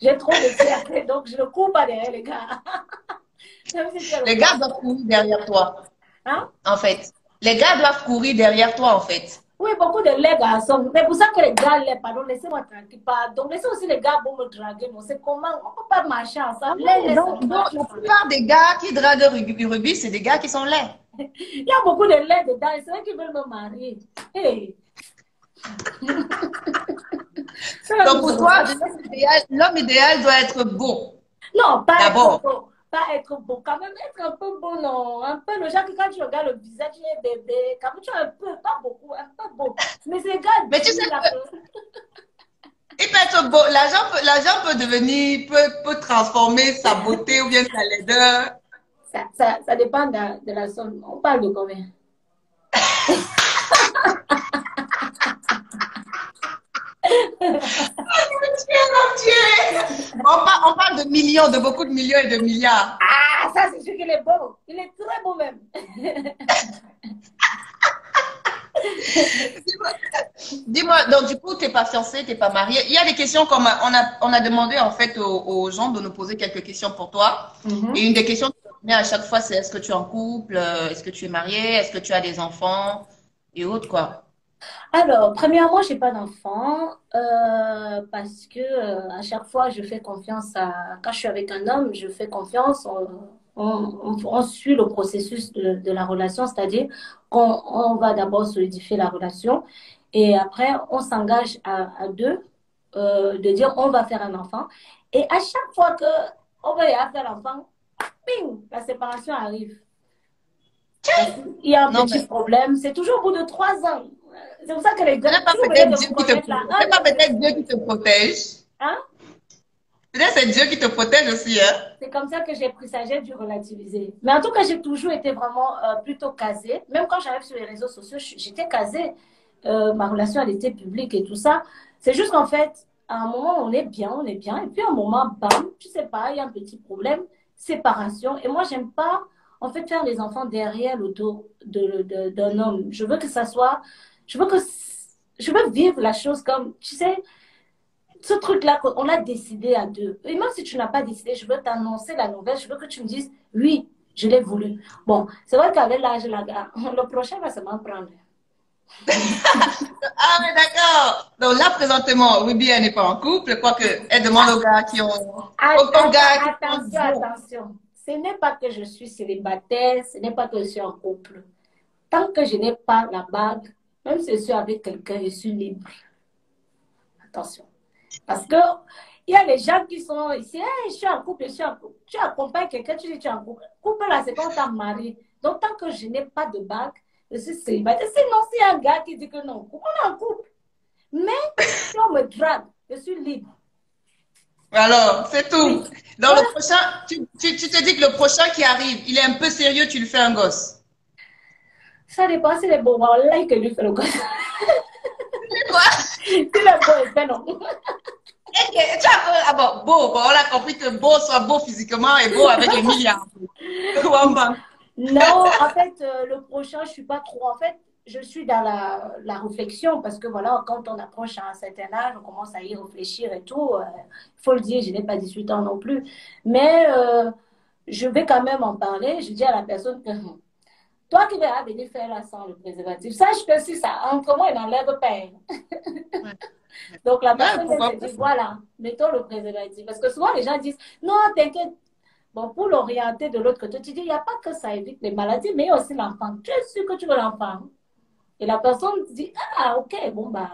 J'ai trop de fierté, donc je ne cours pas derrière les gars. Même si tu as le les gars poids. doivent courir derrière toi, Hein? en fait. Les gars doivent courir derrière toi, en fait. Oui, beaucoup de les garçons. Mais pour ça que les gars, les pardon, laissez-moi tranquille. Pardon, laissez aussi les gars pour me draguer. Non, c'est comment? On ne peut pas marcher ensemble. Les laisse Donc, la plupart des gars qui draguent Ruby, c'est des gars qui sont laids. Il y a beaucoup de lait dedans et c'est eux qui veulent me marier. Hey. Ça, Donc, nous pour sommes toi, fâchés. l'homme idéal doit être beau, Non, pas être d'abord. beau. Pas être beau. Quand même être un peu beau, non. Un peu le genre que quand tu regardes le visage, il est bébé. Quand même, tu es un peu, pas beaucoup, un peu beau. Mais ces gars Mais tu sais disent là que que il peut être beau. L'argent peut devenir, peut transformer sa beauté ou bien sa laideur. ça dépend de la somme. On parle de combien? Mon Dieu. On parle de millions, de beaucoup de millions et de milliards. Ah, ça, c'est sûr qu'il est beau. Il est très beau même. Dis-moi, dis-moi, donc du coup, t'es pas fiancé, t'es pas marié. Il y a des questions comme on a demandé en fait aux gens de nous poser quelques questions pour toi. Et Mhm. une des questions qui revenait à chaque fois, c'est est-ce que tu es en couple, est-ce que tu es marié, est-ce que tu as des enfants et autres quoi. Alors, premièrement, j'ai pas d'enfant parce que à chaque fois, je fais confiance à. Quand je suis avec un homme, je fais confiance. On suit le processus de la relation, c'est-à-dire qu'on va d'abord solidifier la relation et après, on s'engage à deux de dire on va faire un enfant. Et à chaque fois que on va y faire l'enfant, ping, la séparation arrive. Parce qu'il y a un Non petit mais problème. C'est toujours au bout de 3 ans. C'est pour ça que les ce gars, n'est pas si vous venez peut-être de Dieu vous qui te connaître là, protège, ce un n'est pas an de peut-être Dieu qui te protège. hein, Peut-être c'est Dieu qui te protège aussi, hein. c'est comme ça que j'ai pris ça, j'ai dû relativiser. Mais en tout cas, j'ai toujours été vraiment plutôt casée. Même quand j'arrive sur les réseaux sociaux, j'étais casée. Ma relation, elle était publique et tout ça. C'est juste qu'en fait, à un moment, on est bien, on est bien. Et puis à un moment, bam, tu sais pas, il y a un petit problème, séparation. Et moi, j'aime pas, en fait, faire les enfants derrière le dos d'un homme. Je veux que ça soit, je veux que, je veux vivre la chose comme, tu sais, ce truc-là, on l'a décidé à deux. Et même si tu n'as pas décidé, je veux t'annoncer la nouvelle, je veux que tu me dises, oui, je l'ai voulu. Bon, c'est vrai qu'avec l'âge, le prochain va se m'en prendre. Ah oui, d'accord. Donc là, présentement, Ruby, elle n'est pas en couple, quoique elle demande aux gars qui ont, aux gars qui sont Attention, bons. attention. Ce n'est pas que je suis célibataire, ce n'est pas que je suis en couple. Tant que je n'ai pas la bague, même si je suis avec quelqu'un, je suis libre. Attention. Parce que il y a des gens qui sont ici, hey, je suis en couple, je suis en couple. Tu accompagnes quelqu'un, tu dis tu es en couple. Couple là, c'est quand tu marié. Donc, tant que je n'ai pas de bague, je suis célibataire. Sinon, s'il y a un gars qui dit que non, on est en couple. Mais si on me drague, je suis libre. Alors, c'est tout. Oui. Dans le Voilà. prochain, tu te dis que le prochain qui arrive, il est un peu sérieux, tu lui fais un gosse. Ça dépend si les beaux, là, que lui fait le gosse. C'est quoi? Si les beaux, il fait non. Ah bon, beau, bon, on a compris que beau soit beau physiquement et beau avec les milliards. Wamba. Non, en fait, le prochain, je suis pas trop. En fait, je suis dans la réflexion parce que voilà, quand on approche à un certain âge, on commence à y réfléchir et tout. Il faut le dire, je n'ai pas 18 ans non plus. Mais je vais quand même en parler. Je dis à la personne que toi qui vas venir faire là sans le préservatif, sache que si ça entre moi, il n'enlève pas. Ouais, Donc la ouais, personne, elle pourquoi se pas. dit, voilà, mettons le préservatif. Parce que souvent, les gens disent, non, t'inquiète. Bon, pour l'orienter de l'autre côté, tu dis, il n'y a pas que ça évite les maladies, mais il y a aussi l'enfant. Tu es sûr que tu veux l'enfant? Et la personne dit, ah, ok, bon, bah.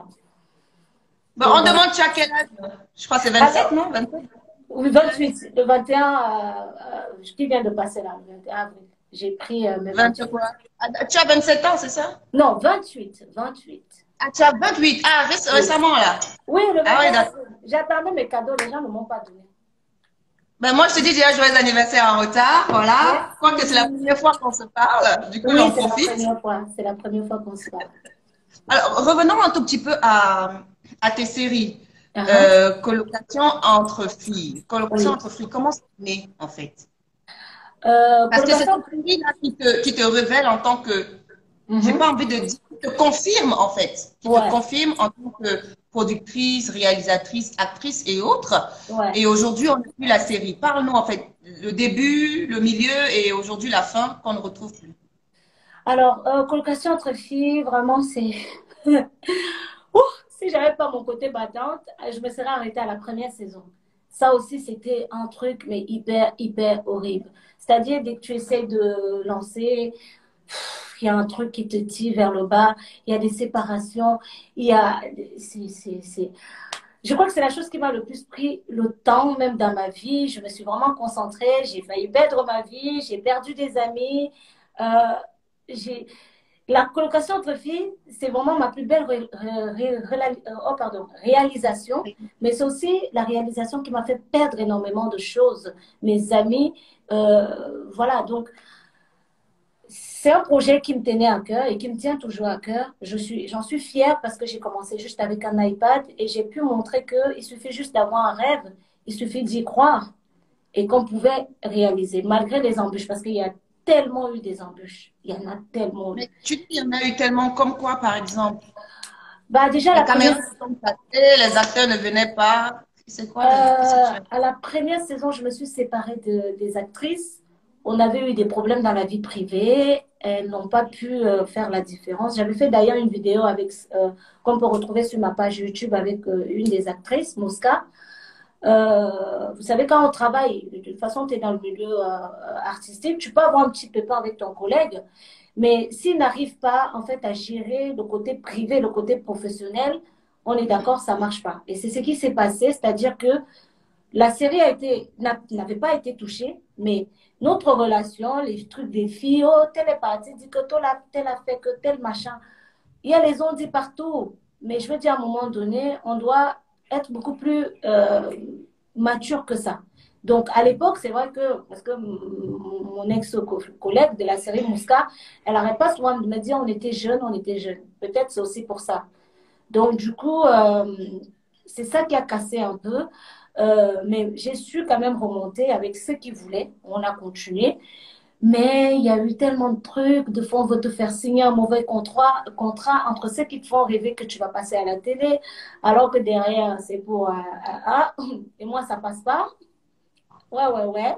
Bon, Donc on voilà. demande tu as quel âge? Je crois que c'est Avec 27, non? 27? oui, 28, le 21, qui vient de passer là, le 21 avril. J'ai pris mes 20 28. quoi? Ah, tu as 27 ans, c'est ça? Non, 28, 28. Ah, tu as 28. Ah, Oui, récemment, là. oui le Ah oui, 21 d'accord. avril. J'attendais mes cadeaux, les gens ne m'ont pas donné. Ben, moi, je te dis déjà joyeux anniversaire en retard. Voilà. Quoique c'est la Merci. première fois qu'on se parle. Du coup, Oui, j'en c'est la profite. première fois. C'est la première fois qu'on se parle. Alors, revenons un tout petit peu à tes séries. Uh-huh. Colocation entre filles. Colocation Oui. entre filles, comment c'est né, en fait? Parce que c'est Colocation. cette série-là qui te révèle en tant que, j'ai Mhm. pas envie de dire, qui te confirme, en fait. Qui te Ouais, confirme en tant que productrice, réalisatrice, actrice et autres. ouais. Et aujourd'hui, on n'a plus la série. Parle-nous, en fait, le début, le milieu et aujourd'hui la fin qu'on ne retrouve plus. Alors, colocation entre filles, vraiment, c'est. Ouh, si j'avais pas mon côté battante, je me serais arrêtée à la première saison. Ça aussi, c'était un truc, mais hyper, hyper horrible. C'est-à-dire, dès que tu essaies de lancer, il y a un truc qui te tire vers le bas, il y a des séparations, il y a. Je crois que c'est la chose qui m'a le plus pris le temps, même dans ma vie. Je me suis vraiment concentrée, j'ai failli perdre ma vie, j'ai perdu des amis. Euh, j'ai la colocation entre filles, c'est vraiment ma plus belle oh, pardon, réalisation, mais c'est aussi la réalisation qui m'a fait perdre énormément de choses. Mes amis, voilà, donc c'est un projet qui me tenait à cœur et qui me tient toujours à cœur. J'en suis fière parce que j'ai commencé juste avec un iPad et j'ai pu montrer qu'il suffit juste d'avoir un rêve, il suffit d'y croire et qu'on pouvait réaliser malgré les embûches parce qu'il y a tellement eu des embûches. Il y en a tellement eu. Mais tu dis, il y en a eu tellement comme quoi, par exemple? Bah, déjà, Les la caméras première, se sont passées, les acteurs ne venaient pas. C'est quoi qu'est-ce que tu as? à la première saison, je me suis séparée des actrices. On avait eu des problèmes dans la vie privée. Elles n'ont pas pu faire la différence. J'avais fait d'ailleurs une vidéo avec, qu'on peut retrouver sur ma page YouTube avec une des actrices, Mosca. Vous savez, quand on travaille, de toute façon, tu es dans le milieu artistique, tu peux avoir un petit pépin avec ton collègue, mais s'il n'arrive pas, en fait, à gérer le côté privé, le côté professionnel, on est d'accord, ça marche pas. Et c'est ce qui s'est passé, c'est-à-dire que la série n'avait pas été touchée, mais notre relation, les trucs des filles, oh, telle est partie, dit que tel a fait que tel machin. Il y a les on-dit partout. Mais je veux dire, à un moment donné, on doit être beaucoup plus mature que ça. Donc, à l'époque, c'est vrai que, parce que mon ex-collègue de la série Mouska, elle n'arrête pas souvent de me dire on était jeunes, on était jeunes. Peut-être c'est aussi pour ça. Donc, du coup, c'est ça qui a cassé un peu. Mais j'ai su quand même remonter avec ceux qui voulaient. On a continué. Mais il y a eu tellement de trucs. De fois, on veut te faire signer un mauvais contrat entre ceux qui te font rêver que tu vas passer à la télé, alors que derrière, c'est pour... et moi, ça passe pas. Ouais, ouais, ouais.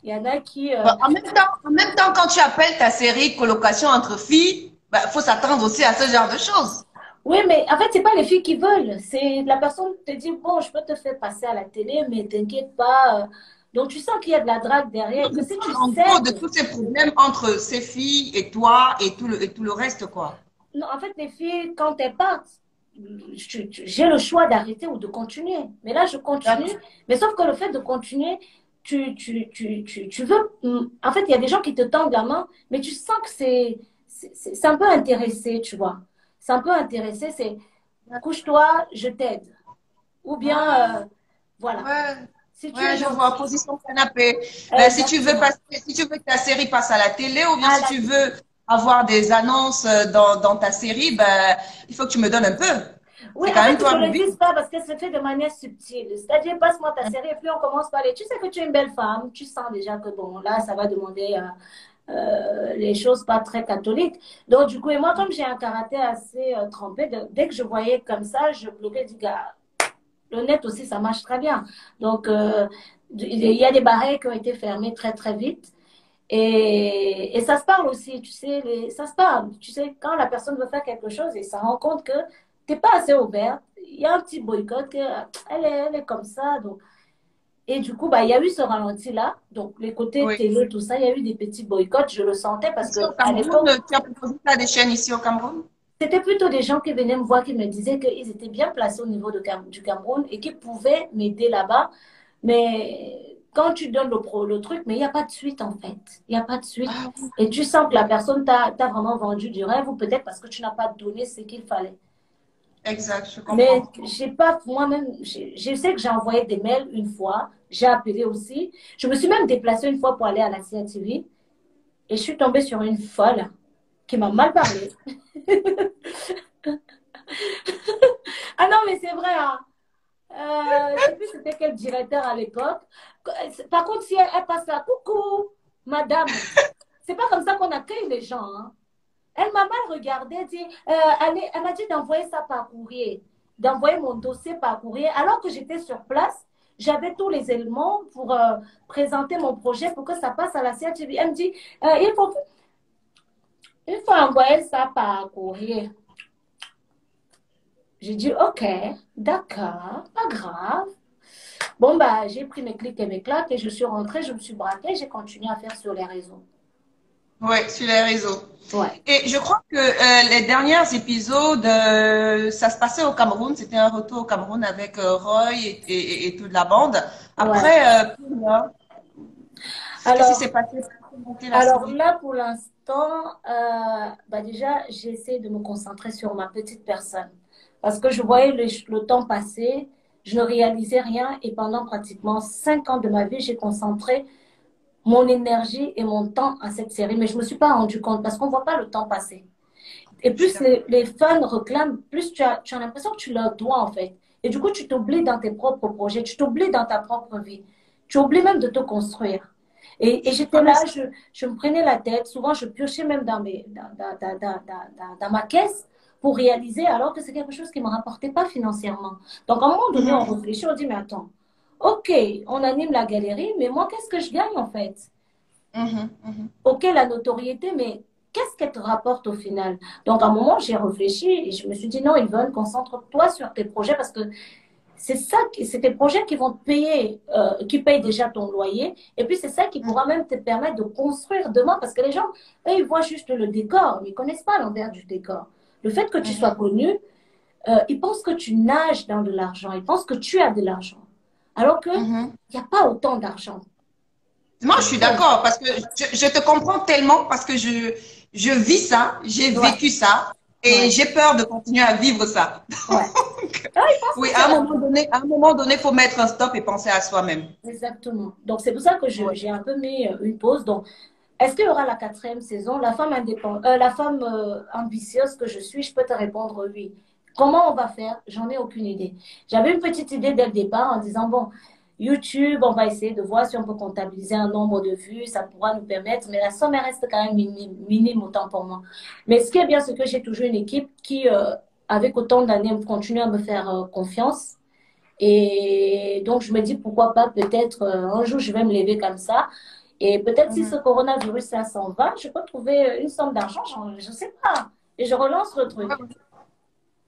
Il y en a qui... Bon, en même temps, quand tu appelles ta série colocation entre filles, bah, faut s'attendre aussi à ce genre de choses. Oui, mais en fait, c'est pas les filles qui veulent. C'est la personne qui te dit, bon, je peux te faire passer à la télé, mais t'inquiète pas. Donc, tu sens qu'il y a de la drague derrière. Que Je si tu parle en gros de cèdes... tous ces problèmes entre ces filles et toi et tout le reste, quoi. Non, en fait, les filles, quand elles partent, j'ai le choix d'arrêter ou de continuer. Mais là, je continue. D'accord. Mais sauf que le fait de continuer, tu veux. En fait, il y a des gens qui te tendent la main, mais tu sens que c'est un peu intéressé, tu vois. C'est un peu intéressé, c'est couche-toi, je t'aide. Ou bien, Ah, voilà. ouais, Si tu es ouais, je gentil. vois, position canapé. Ben, si tu veux Exactement. passer, si tu veux que ta série passe à la télé ou bien À si la tu veux avoir des annonces dans ta série, ben, il faut que tu me donnes un peu. Oui, C'est en quand fait, même ils toi ne le le but. disent pas parce que c'est fait de manière subtile. C'est-à-dire, passe-moi ta série et puis on commence par les. Tu sais que tu es une belle femme, tu sens déjà que bon, là, ça va demander les choses pas très catholiques. Donc, du coup, et moi, comme j'ai un caractère assez trempé, dès que je voyais comme ça, je bloquais du gars. Le net aussi, ça marche très bien. Donc, il y a des barrières qui ont été fermées très, très vite. Et ça se parle aussi, tu sais, ça se parle. Tu sais, quand la personne veut faire quelque chose et ça rend compte que tu n'es pas assez ouverte, il y a un petit boycott, que, elle est comme ça. Donc. Et du coup, bah, il y a eu ce ralenti-là. Donc, les côtés Oui. télé, tout ça, il y a eu des petits boycotts. Je le sentais parce Ici que au à Cameroun, l'époque, tu as proposé ça à des chaînes ici au Cameroun? c'était plutôt des gens qui venaient me voir, qui me disaient qu'ils étaient bien placés au niveau du Cameroun et qui pouvaient m'aider là-bas. Mais quand tu donnes le truc, mais il n'y a pas de suite en fait. Il n'y a pas de suite. Ah, oui. Et tu sens que la personne t'a vraiment vendu du rêve ou peut-être parce que tu n'as pas donné ce qu'il fallait. Exact, je Mais comprends. j'ai pas, moi-même, je sais que j'ai envoyé des mails une fois, j'ai appelé aussi. Je me suis même déplacée une fois pour aller à la CNTV et je suis tombée sur une folle qui m'a mal parlé. Ah non, mais c'est vrai, hein. Je sais plus c'était quel directeur à l'époque. Par contre, si elle passe là, coucou, madame, c'est pas comme ça qu'on accueille les gens, hein. Elle m'a mal regardée, dit, elle m'a dit d'envoyer ça par courrier, d'envoyer mon dossier par courrier, alors que j'étais sur place. J'avais tous les éléments pour présenter mon projet pour que ça passe à la CHV. Elle me dit, il faut envoyer ça par courrier. J'ai dit, OK, d'accord, pas grave. Bon, bah, j'ai pris mes clics et mes claques et je suis rentrée, je me suis braquée, j'ai continué à faire sur les réseaux. Oui, sur les réseaux. Ouais, Et je crois que les derniers épisodes, ça se passait au Cameroun. C'était un retour au Cameroun avec Roy et toute la bande. ouais. Après, qu'est-ce qui s'est Alors, passé? Comment était la alors série? là, pour l'instant, bah déjà, j'essaie de me concentrer sur ma petite personne. Parce que je voyais le temps passer, je ne réalisais rien et pendant pratiquement 5 ans de ma vie, j'ai concentré mon énergie et mon temps à cette série. Mais je ne me suis pas rendu compte parce qu'on ne voit pas le temps passer. Et Je suis plus d'accord. les fans réclament, plus tu as l'impression que tu leur dois en fait. Et du coup, tu t'oublies dans tes propres projets, tu t'oublies dans ta propre vie. Tu oublies même de te construire. Et j'étais là, je me prenais la tête. Souvent, je piochais même dans ma caisse pour réaliser, alors que c'est quelque chose qui ne me rapportait pas financièrement. Donc, à un moment donné, on Mhm, réfléchit, on dit, mais attends, OK, on anime la galerie, mais moi, qu'est-ce que je gagne en fait? mhm, mhm, OK, la notoriété, mais qu'est-ce qu'elle te rapporte au final? Donc, à un moment, j'ai réfléchi et je me suis dit, non, Yvonne, concentre-toi sur tes projets parce que c'est tes projets qui vont te payer, qui payent déjà ton loyer. Et puis, c'est ça qui mhm, pourra même te permettre de construire demain parce que les gens, eux, ils voient juste le décor, mais ils ne connaissent pas l'envers du décor. Le fait que tu sois mhm, connu, ils pensent que tu nages dans de l'argent, ils pensent que tu as de l'argent. Alors qu'il mhm. n'y a pas autant d'argent. Moi, je suis d'accord parce que je te comprends tellement parce que je vis ça, j'ai Ouais, vécu ça et ouais, j'ai peur de continuer à vivre ça. ouais. Ah, ils pensent Oui, que tu as l'argent. à un moment donné, faut mettre un stop et penser à soi-même. Exactement. Donc, c'est pour ça que Ouais. j'ai un peu mis une pause. Donc, est-ce qu'il y aura la quatrième saison? La femme indépendante, la femme ambitieuse que je suis, je peux te répondre oui. Comment on va faire? J'en ai aucune idée. J'avais une petite idée dès le départ en disant, bon, YouTube, on va essayer de voir si on peut comptabiliser un nombre de vues, ça pourra nous permettre, mais la somme elle reste quand même minime, minime autant pour moi. Mais ce qui est bien, c'est que j'ai toujours une équipe qui, avec autant d'années, continue à me faire confiance. Et donc, je me dis, pourquoi pas, peut-être un jour, je vais me lever comme ça. Et peut-être si ce Mhm. coronavirus-là s'en va, je peux trouver une somme d'argent, je ne sais pas. Et je relance le truc.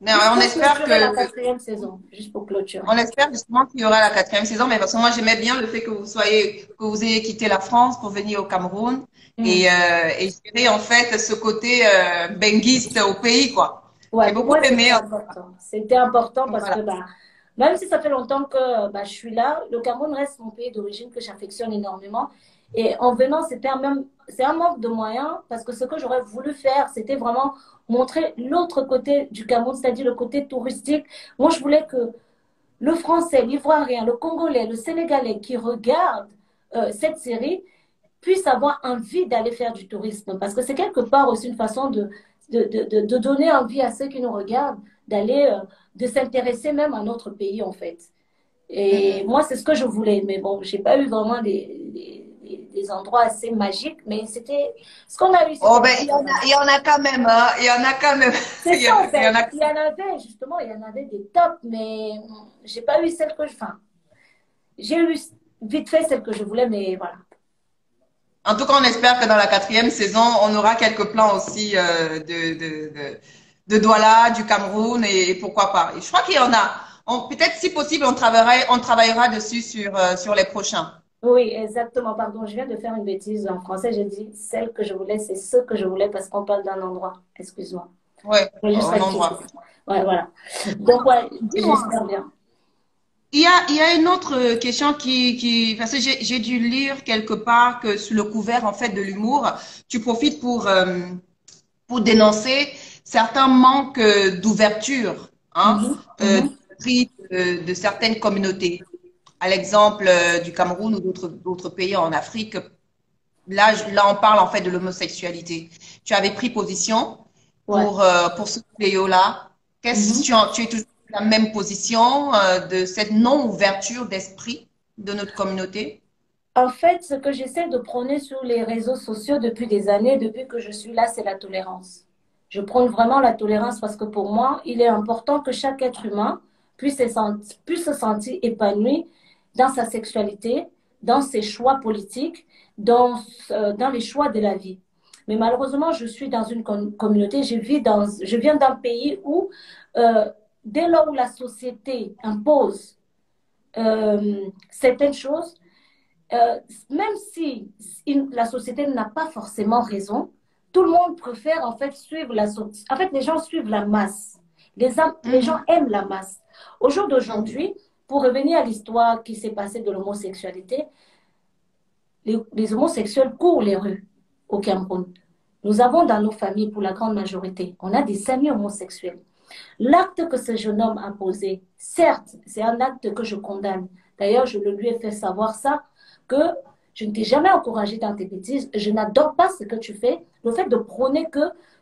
Mais Juste on pour espère clôturer la que, quatrième saison. Juste pour clôturer. on espère justement qu'il y aura la quatrième saison, mais parce que moi j'aimais bien le fait que que vous ayez quitté la France pour venir au Cameroun Hmm. et gérer en fait ce côté benguiste au pays, quoi. J'ai Ouais, pour beaucoup moi, c'était aimé. important. C'était important parce que Voilà. bah, même si ça fait longtemps que je suis là, le Cameroun reste mon pays d'origine que j'affectionne énormément. Et en venant, c'est un manque de moyens parce que ce que j'aurais voulu faire, c'était vraiment montrer l'autre côté du Cameroun, c'est-à-dire le côté touristique. Moi, je voulais que le Français, l'Ivoirien, le Congolais, le Sénégalais qui regardent cette série puissent avoir envie d'aller faire du tourisme. Parce que c'est quelque part aussi une façon de donner envie à ceux qui nous regardent d'aller, de s'intéresser même à notre pays, en fait. Et Mhm. moi, c'est ce que je voulais. Mais bon, j'ai pas eu vraiment des endroits assez magiques, mais c'était ce qu'on a eu, Oh c'était ben, déjà pas mal. il y en a quand même, hein. Il y en a quand même. C'est ça, en Il y en fait. a. Il y en avait, justement, il y en avait des tops, mais j'ai pas eu celle que je. Enfin, j'ai eu vite fait celle que je voulais, mais voilà. En tout cas, on espère que dans la quatrième saison, on aura quelques plans aussi de Douala, du Cameroun et pourquoi pas. Et je crois qu'il y en a. Peut-être si possible, on travaillera dessus sur les prochains. Oui, exactement. Pardon, je viens de faire une bêtise en français. J'ai dit celle que je voulais, c'est ce que je voulais parce qu'on parle d'un endroit. Excuse-moi. Ouais, Je vais juste un rectifier. endroit. Ouais, voilà. Donc, ouais, Dis-moi, j'espère bien. il y a une autre question parce que j'ai dû lire quelque part que sous le couvert, en fait, de l'humour, tu profites pour dénoncer certains manques d'ouverture, hein, Mhm, mhm. de certaines communautés. À l'exemple du Cameroun ou d'autres pays en Afrique, là, on parle en fait de l'homosexualité. Tu avais pris position Ouais. pour ce fléau-là. Mhm. Tu es toujours dans la même position de cette non-ouverture d'esprit de notre communauté? En fait, ce que j'essaie de prôner sur les réseaux sociaux depuis des années, depuis que je suis là, c'est la tolérance. Je prône vraiment la tolérance parce que pour moi, il est important que chaque être humain puisse se sentir épanoui dans sa sexualité, dans ses choix politiques, dans les choix de la vie. Mais malheureusement, je suis dans une communauté, je viens d'un pays où, dès lors où la société impose certaines choses, même si la société n'a pas forcément raison, tout le monde préfère en fait suivre la société. En fait, les gens suivent la masse. Les gens Mhm, aiment la masse. Au jour mhm, d'aujourd'hui, pour revenir à l'histoire qui s'est passée de l'homosexualité, les homosexuels courent les rues au Cameroun. Nous avons dans nos familles, pour la grande majorité, on a des amis homosexuels. L'acte que ce jeune homme a posé, certes, c'est un acte que je condamne. D'ailleurs, je le lui ai fait savoir ça, que je ne t'ai jamais encouragé dans tes bêtises. Je n'adore pas ce que tu fais. Le fait de prôner que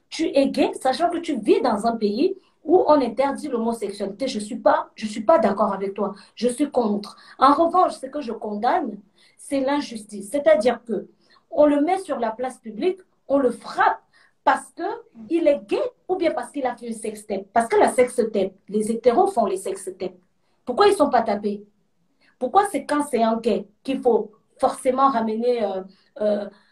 tu es gay, sachant que tu vis dans un pays où on interdit l'homosexualité, je suis pas d'accord avec toi. Je suis contre. En revanche, ce que je condamne, c'est l'injustice. C'est-à-dire que on le met sur la place publique, on le frappe parce qu'il est gay ou bien parce qu'il a fait une sextape. Parce que la sextape, les hétéros font les sextapes. Pourquoi ils ne sont pas tapés? Pourquoi c'est quand c'est un gay qu'il faut forcément ramener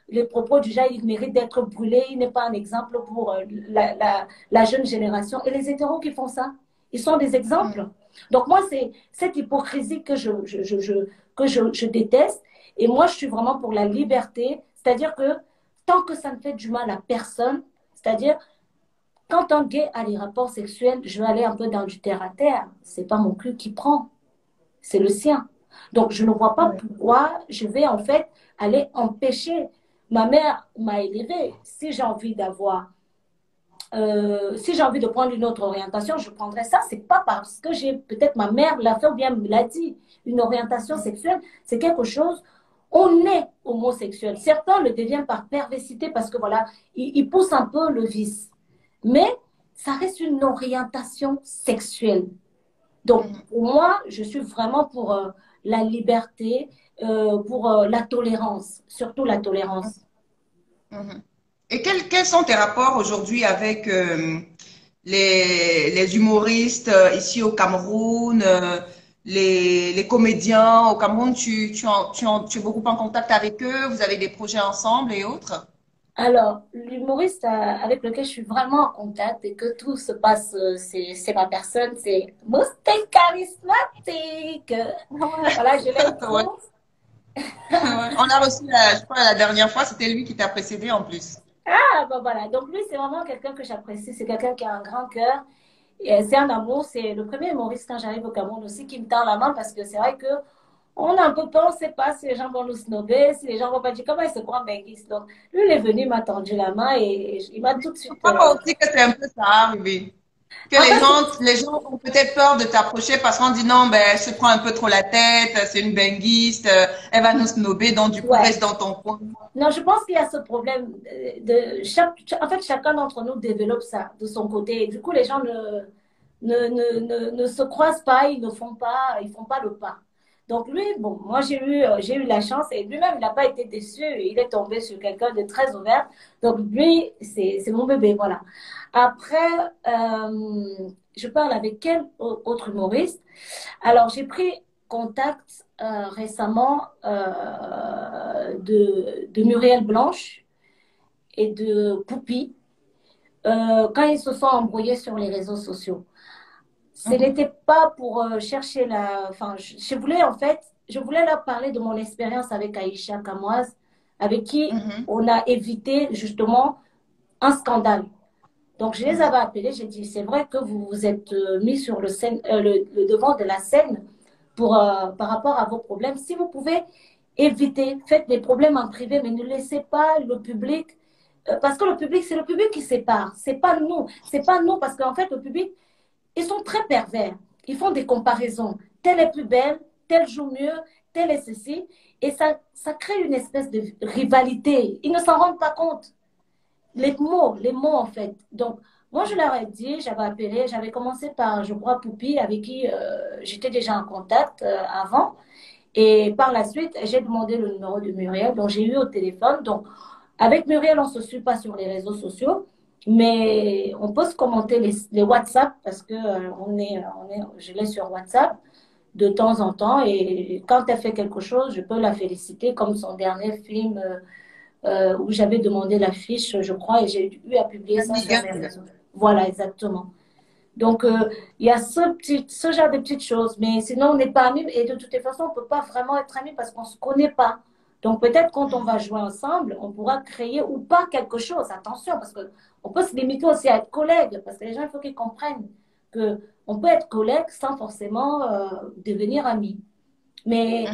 les propos du genre, il mérite d'être brûlé, il n'est pas un exemple pour la jeune génération. Et les hétéros qui font ça, ils sont des exemples. Donc moi, c'est cette hypocrisie que je déteste. Et moi, je suis vraiment pour la liberté. C'est-à-dire que tant que ça ne fait du mal à personne, c'est-à-dire quand un gay a des rapports sexuels, je vais aller un peu dans du terre-à-terre. C'est pas mon cul qui prend, c'est le sien. Donc, je ne vois pas pourquoi je vais en fait aller empêcher. Ma mère m'a élevée. Si j'ai envie d'avoir, si j'ai envie de prendre une autre orientation, je prendrai ça. C'est pas parce que j'ai peut-être ma mère l'a fait ou bien me l'a dit. Une orientation sexuelle, c'est quelque chose. On est homosexuel. Certains le deviennent par perversité parce que voilà, ils poussent un peu le vice. Mais ça reste une orientation sexuelle. Donc, pour moi, je suis vraiment pour la liberté, pour la tolérance, surtout la tolérance. Et quels sont tes rapports aujourd'hui avec les humoristes ici au Cameroun, les comédiens au Cameroun, tu es beaucoup en contact avec eux, vous avez des projets ensemble et autres? Alors, l'humoriste avec lequel je suis vraiment en contact et que tout se passe, c'est ma personne, c'est Moustek charismatique. Voilà, je l'aime Ouais. trop. Ouais. On a reçu, je crois, la dernière fois, c'était lui qui t'a précédé en plus. Ah, bah voilà. Donc, lui, c'est vraiment quelqu'un que j'apprécie. C'est quelqu'un qui a un grand cœur. Et c'est un amour. C'est le premier humoriste quand j'arrive au Cameroun aussi qui me tend la main parce que c'est vrai que on a un peu peur, on ne sait pas si les gens vont nous snobber, si les gens vont pas dire comment il se croit benguiste. Donc, lui, il est venu, il m'a tendu la main et il m'a tout de Je suite. crois aussi que c'est un peu ça arrivé. Que En fait, les gens ont peut-être peur de t'approcher parce qu'on dit non, ben, elle se prend un peu trop la tête, c'est une benguiste, elle va nous snober, donc du coup, ouais. reste dans ton coin. Non, je pense qu'il y a ce problème en fait, chacun d'entre nous développe ça de son côté. Et du coup, les gens ne se croisent pas, ils font pas le pas. Donc lui, bon, moi j'ai eu la chance et lui-même, il n'a pas été déçu. Il est tombé sur quelqu'un de très ouvert. Donc lui, c'est mon bébé, voilà. Après, je parle avec quel autre humoriste? Alors, j'ai pris contact récemment de Muriel Blanche et de Poupi quand ils se sont embrouillés sur les réseaux sociaux. Ce n'était pas pour chercher la... Enfin, je voulais en fait, je voulais leur parler de mon expérience avec Aïcha Kamoise, avec qui on a évité justement un scandale. Donc, je les avais appelés, j'ai dit, c'est vrai que vous vous êtes mis sur le devant de la scène par rapport à vos problèmes. Si vous pouvez éviter, faites des problèmes en privé, mais ne laissez pas le public, parce que le public, c'est le public qui sépare, c'est pas nous, parce qu'en fait, le public, ils sont très pervers, ils font des comparaisons, telle est plus belle, telle joue mieux, telle est ceci, et ça crée une espèce de rivalité, ils ne s'en rendent pas compte. Les mots en fait. Donc, moi, je leur ai dit, j'avais appelé, j'avais commencé par, je crois, Poupi, avec qui j'étais déjà en contact avant. Et par la suite, j'ai demandé le numéro de Muriel, donc j'ai eu au téléphone. Donc, avec Muriel, on ne se suit pas sur les réseaux sociaux, mais on peut se commenter les WhatsApp parce que je l'ai sur WhatsApp de temps en temps. Et quand elle fait quelque chose, je peux la féliciter, comme son dernier film. Où j'avais demandé la fiche, je crois, et j'ai eu à publier ça sur mes réseaux. Voilà, exactement. Donc, il y a ce genre de petites choses, mais sinon, on n'est pas amis, et de toute façon, on ne peut pas vraiment être amis parce qu'on ne se connaît pas. Donc, peut-être quand on va jouer ensemble, on pourra créer ou pas quelque chose. Attention, parce qu'on peut se limiter aussi à être collègue, parce que les gens, il faut qu'ils comprennent qu'on peut être collègue sans forcément devenir amis. Mais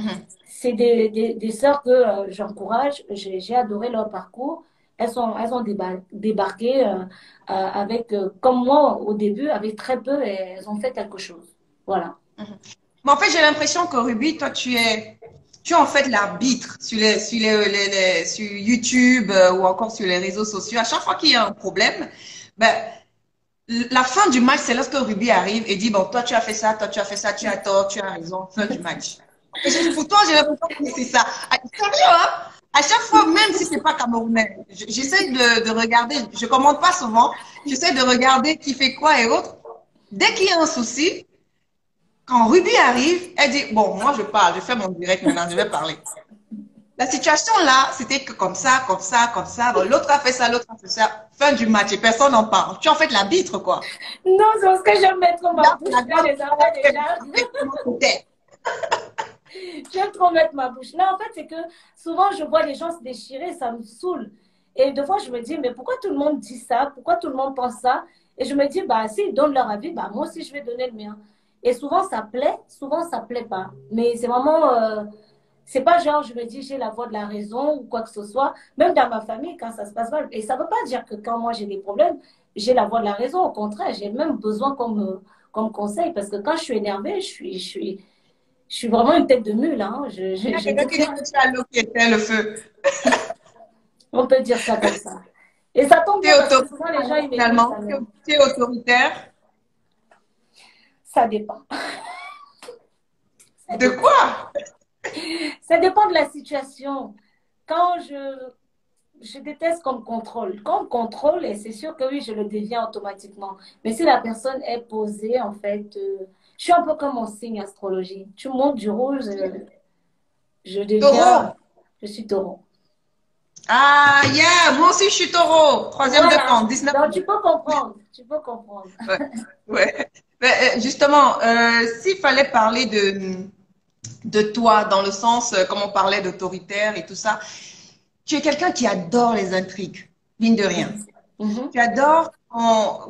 c'est des sœurs que j'encourage. J'ai adoré leur parcours. Elles ont débarqué avec, comme moi au début, avec très peu, et elles ont fait quelque chose. Voilà. Mais en fait, j'ai l'impression que Ruby, toi, tu es en fait l'arbitre sur YouTube ou encore sur les réseaux sociaux. À chaque fois qu'il y a un problème, ben, la fin du match, c'est lorsque Ruby arrive et dit, bon, toi, tu as fait ça, toi, tu as fait ça, tu as tort, tu as raison, fin du match. Pour toi, j'ai l'impression que c'est ça. Ah, sérieux, hein? À chaque fois, même si c'est pas camerounais, j'essaie de regarder, je commente pas souvent, j'essaie de regarder qui fait quoi et autres. Dès qu'il y a un souci, quand Ruby arrive, elle dit, bon, moi je parle, je fais mon direct maintenant, je vais parler. La situation là, c'était que comme ça, comme ça, comme ça. Bon, l'autre a fait ça, l'autre a fait ça. Fin du match et personne n'en parle. Tu es en fait l'arbitre, quoi. Non, c'est parce que j'aime mettre ma Là, bouche la dans grande les affaires déjà. peut-être. J'aime trop mettre ma bouche. Non, en fait, c'est que souvent, je vois les gens se déchirer, ça me saoule. Et des fois, je me dis, mais pourquoi tout le monde dit ça? Pourquoi tout le monde pense ça? Et je me dis, bah, s'ils donnent leur avis, bah, moi aussi, je vais donner le mien. Et souvent, ça plaît pas. Mais c'est vraiment, c'est pas genre, je me dis, j'ai la voix de la raison ou quoi que ce soit. Même dans ma famille, quand ça se passe mal. Et ça veut pas dire que quand moi, j'ai des problèmes, j'ai la voix de la raison. Au contraire, j'ai même besoin qu'on me conseille. Parce que quand je suis énervée, je suis vraiment une tête de mule, hein. Il y a quelqu'un qui dit que tu as l'eau qui éteint le feu. On peut dire ça comme ça. Et ça tombe Tu es bien parce que souvent les gens, autoritaire, ils m'écoutent finalement. quand même. Tu es autoritaire. Ça dépend. Ça De dépend. quoi? Ça dépend de la situation. Quand je déteste qu'on me contrôle. Quand on me contrôle, et c'est sûr que oui, je le deviens automatiquement. Mais si la personne est posée, en fait, je suis un peu comme mon signe astrologie. Tu montes du rouge, je deviens, Taureau. je suis taureau. Ah, yeah, moi aussi je suis taureau. Troisième de Voilà. camp, 19. Donc tu peux comprendre. Tu peux comprendre. Ouais, ouais. Mais, justement, s'il fallait parler de toi, dans le sens, comme on parlait d'autoritaire et tout ça, tu es quelqu'un qui adore les intrigues, mine de rien. Mhm. Tu adores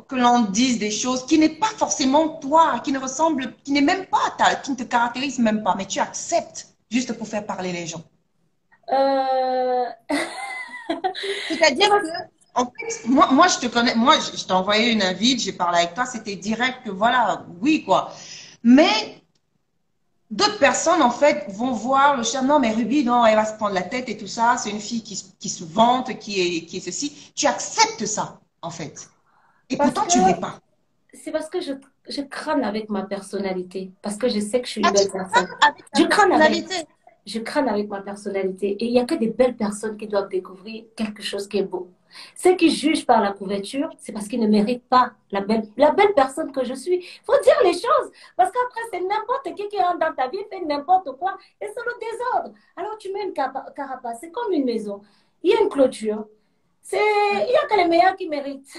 que l'on dise des choses qui n'est pas forcément toi, qui ne ressemble, qui n'est même pas ta, qui ne te caractérise même pas, mais tu acceptes juste pour faire parler les gens. Euh, C'est-à-dire que, en fait, moi, je te connais, moi, je t'ai envoyé une invite, j'ai parlé avec toi, c'était direct, que voilà, oui, quoi. Mais d'autres personnes, en fait, vont voir le chat, non, mais Ruby, non, elle va se prendre la tête et tout ça, c'est une fille qui se vante, qui est ceci. Tu acceptes ça, en fait. Et Parce pourtant, que tu ne l'es pas. c'est parce que je crâne avec ma personnalité. Parce que je sais que je suis une Ah, tu belle personne. crânes avec ta Je crâne avec. personnalité. Je crâne avec ma personnalité. Et il n'y a que des belles personnes qui doivent découvrir quelque chose qui est beau. Ceux qui jugent par la couverture, c'est parce qu'ils ne méritent pas la belle personne que je suis. Il faut dire les choses. Parce qu'après, c'est n'importe qui entre dans ta vie, fait n'importe quoi. Et c'est le désordre. Alors, tu mets une carapace. C'est comme une maison. Il y a une clôture. Il y a que les meilleurs qui méritent.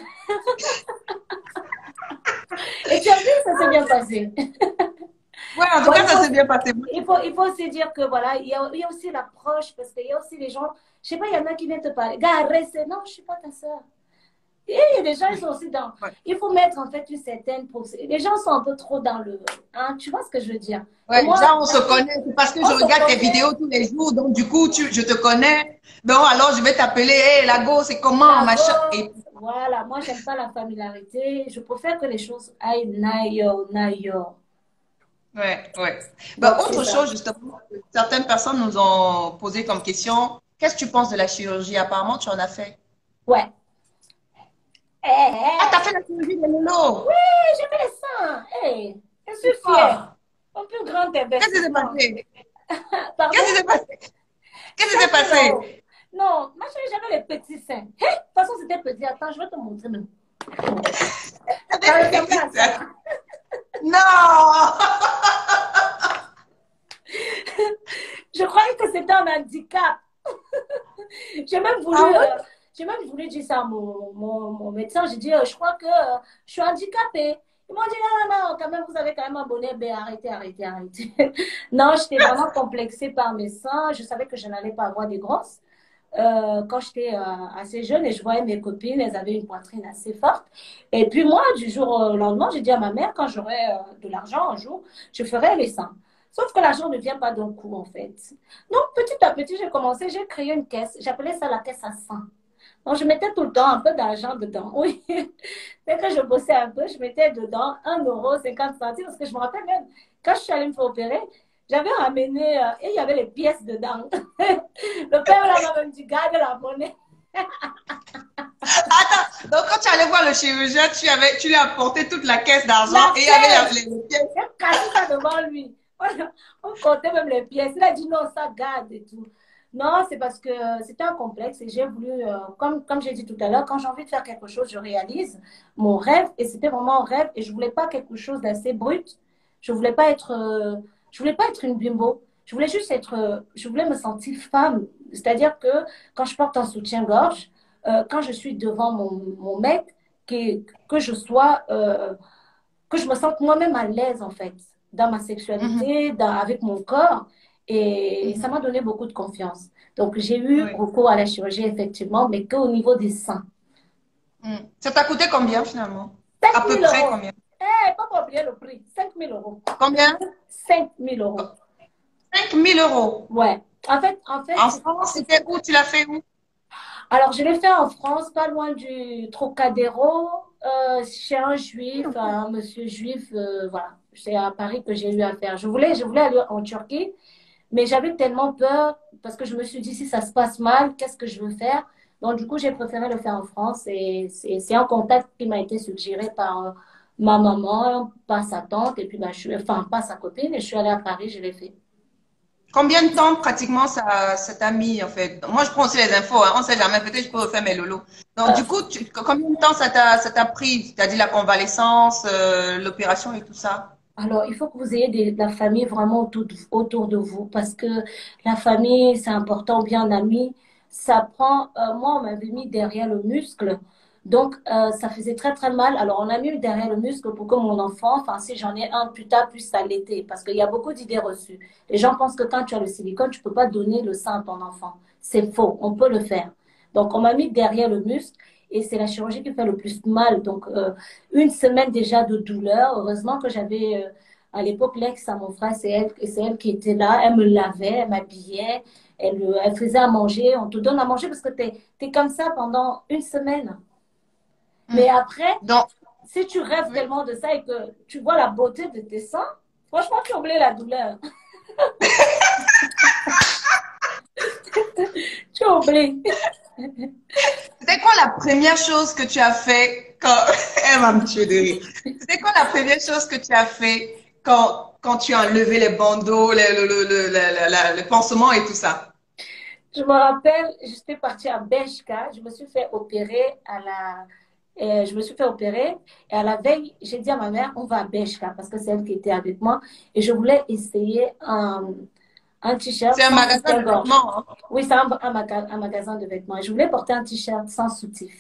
Et tu as vu, ça s'est bien passé. Ouais, en tout Bon, cas, ça s'est bien passé. il faut aussi dire que voilà, il y a aussi l'approche, parce qu'il y a aussi les gens, je sais pas, il y en a qui viennent te parler. Gars, reste, non, je suis pas ta soeur. Et il y a des gens, ils sont aussi dans. Ouais, Il faut mettre en fait une certaine. Les gens sont un peu trop dans le. Hein, tu vois ce que je veux dire? Et ouais, moi, déjà, on se connaît. C'est parce que on je se regarde tes connaît. vidéos tous les jours. Donc, du coup, je te connais. Donc, alors, je vais t'appeler. Hé, Lago, c'est comment, La machin. Et, gosse, voilà, moi, j'aime pas la familiarité. Je préfère que les choses aillent naïo, naïo. ouais, ouais. Ben, Donc, c'est autre ça. chose, justement, certaines personnes nous ont posé comme question. Qu'est-ce que tu penses de la chirurgie? Apparemment, tu en as fait. Ouais. Eh, Ah, t'as eh. fait la chirurgie des nono. Oui, j'ai fait les seins. Hey, je suis Ah, fière. Mon plus grand qu'est-ce qui s'est investissement. passé? Pardon? Qu'est-ce qui s'est passé? Qu'est-ce qui s'est 7 kilos. passé? Non, ma chérie, j'avais les petits seins. Hey, de toute façon, c'était petit. Attends, je vais te montrer même. Ça ressemblait à ça. Non! Je croyais que c'était un handicap. J'ai même voulu, Ah ouais? j'ai même voulu dire ça à mon médecin. J'ai dit, je crois que je suis handicapée. Ils m'ont dit, non, non, non, quand même, vous avez quand même un bonnet. Ben, arrêtez, arrêtez, arrêtez. Non, j'étais vraiment complexée par mes seins. Je savais que je n'allais pas avoir des grosses. Quand j'étais assez jeune et je voyais mes copines, elles avaient une poitrine assez forte. Et puis moi, du jour au lendemain, j'ai dit à ma mère, quand j'aurai de l'argent un jour, je ferai les seins. Sauf que l'argent ne vient pas d'un coup, en fait. Donc, petit à petit, j'ai commencé, j'ai créé une caisse. J'appelais ça la caisse à seins. Donc, je mettais tout le temps un peu d'argent dedans. Oui. Dès que je bossais un peu, je mettais dedans 1,50 € parce que je me rappelle même, quand je suis allée me faire opérer, j'avais ramené, et il y avait les pièces dedans. Le père là m'a même dit, garde la monnaie. Attends, donc quand tu allais voir le chirurgien, tu lui as apporté toute la caisse d'argent La et il y avait caisse. les pièces. J'ai cassé ça devant lui. On compter même les pièces. Il a dit non, ça garde et tout. Non, c'est parce que c'était un complexe et j'ai voulu, comme j'ai dit tout à l'heure, quand j'ai envie de faire quelque chose, je réalise mon rêve et c'était vraiment un rêve et je voulais pas quelque chose d'assez brut. Je voulais pas être une bimbo. Je voulais juste être, je voulais me sentir femme. C'est-à-dire que quand je porte un soutien-gorge, quand je suis devant mon mec, que je sois, que je me sente moi-même à l'aise en fait, dans ma Mhm, sexualité, avec mon corps. Et ça mhm. m'a donné beaucoup de confiance. Donc j'ai eu Oui. recours à la chirurgie effectivement, mais qu'au niveau des seins. Ça t'a coûté combien finalement? À 5 peu 000 près euros. combien? Eh, pas oublier le prix. 5 000 euros. Combien? 5 000 euros. 5 000 euros. Ouais. En fait, En France, c'était où? Tu l'as fait où? alors je l'ai fait en France, pas loin du Trocadéro, chez un juif, un monsieur juif, voilà. C'est à Paris que j'ai eu à faire. Je voulais aller en Turquie, mais j'avais tellement peur parce que je me suis dit, si ça se passe mal, qu'est-ce que je veux faire? Donc, du coup, j'ai préféré le faire en France et c'est un contact qui m'a été suggéré par ma maman, par sa tante, et puis, bah, enfin, pas sa copine, et je suis allée à Paris, je l'ai fait. Combien de temps pratiquement ça t'a mis en fait? Moi, je prends aussi les infos, hein. On sait jamais, peut-être je peux refaire mes lolos. Donc, Euh, du coup, combien de temps ça t'a pris? Tu as dit la convalescence, l'opération et tout ça. alors, il faut que vous ayez la famille vraiment autour de vous parce que la famille, c'est important, bien ami. Ça prend, moi, on m'avait mis derrière le muscle. Donc, ça faisait très, très mal. Alors, on a mis derrière le muscle pour que mon enfant, enfin, si j'en ai un plus tard, puisse s'allaiter. Parce qu'il y a beaucoup d'idées reçues. Les gens pensent que quand tu as le silicone, tu peux pas donner le sein à ton enfant. C'est faux. On peut le faire. Donc, on m'a mis derrière le muscle et c'est la chirurgie qui fait le plus mal. Donc, une semaine déjà de douleur. Heureusement que j'avais, à l'époque, l'ex à mon frère, c'est elle qui était là. Elle me lavait, elle m'habillait, elle faisait à manger. On te donne à manger parce que tu es comme ça pendant une semaine. Mais Hmm. après, Donc, si tu rêves oui. tellement de ça et que tu vois la beauté de tes seins, franchement, tu oublies la douleur. Tu oublies. C'était quoi la première chose que tu as fait quand, elle va me tuer de rire. C'était quoi la première chose que tu as fait quand tu as enlevé les bandeaux, le pansement et tout ça? Je me rappelle, j'étais partie à Beshka, je me suis fait opérer je me suis fait opérer et à la veille, j'ai dit à ma mère, on va à Beshka parce que c'est elle qui était avec moi et je voulais essayer un t-shirt C'est un sans magasin de soutien-gorge. vêtements, hein. Oui, c'est un magasin de vêtements. Et je voulais porter un t-shirt sans soutif.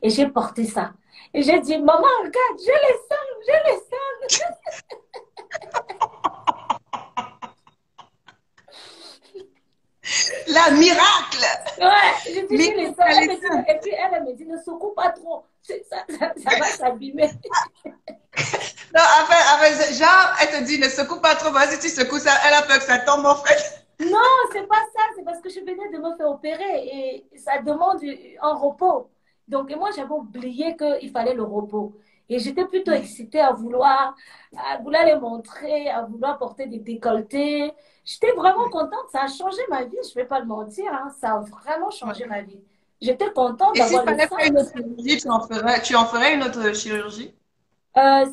Et j'ai porté ça. Et j'ai dit, maman, regarde, j'ai les seins. La miracle! Ouais, j'ai dit, j'ai les Miracle, seins. elle est sainte. Et puis elle me dit, ne secoue pas trop. Ça va s'abîmer. Non, genre, elle te dit, ne secoue pas trop, vas-y, tu secoues ça, elle a peur que ça tombe, en fait. Non, c'est pas ça. C'est parce que je venais de me faire opérer et ça demande un repos. Donc, et moi, j'avais oublié qu'il fallait le repos. Et j'étais plutôt excitée à vouloir les montrer, à vouloir porter des décolletés. J'étais vraiment contente. Ça a changé ma vie, je ne vais pas le mentir, hein. Ça a vraiment Ouais. changé ma vie. J'étais contente Et s'il d'avoir les fallait faire seins. une autre chirurgie, tu en ferais une autre chirurgie?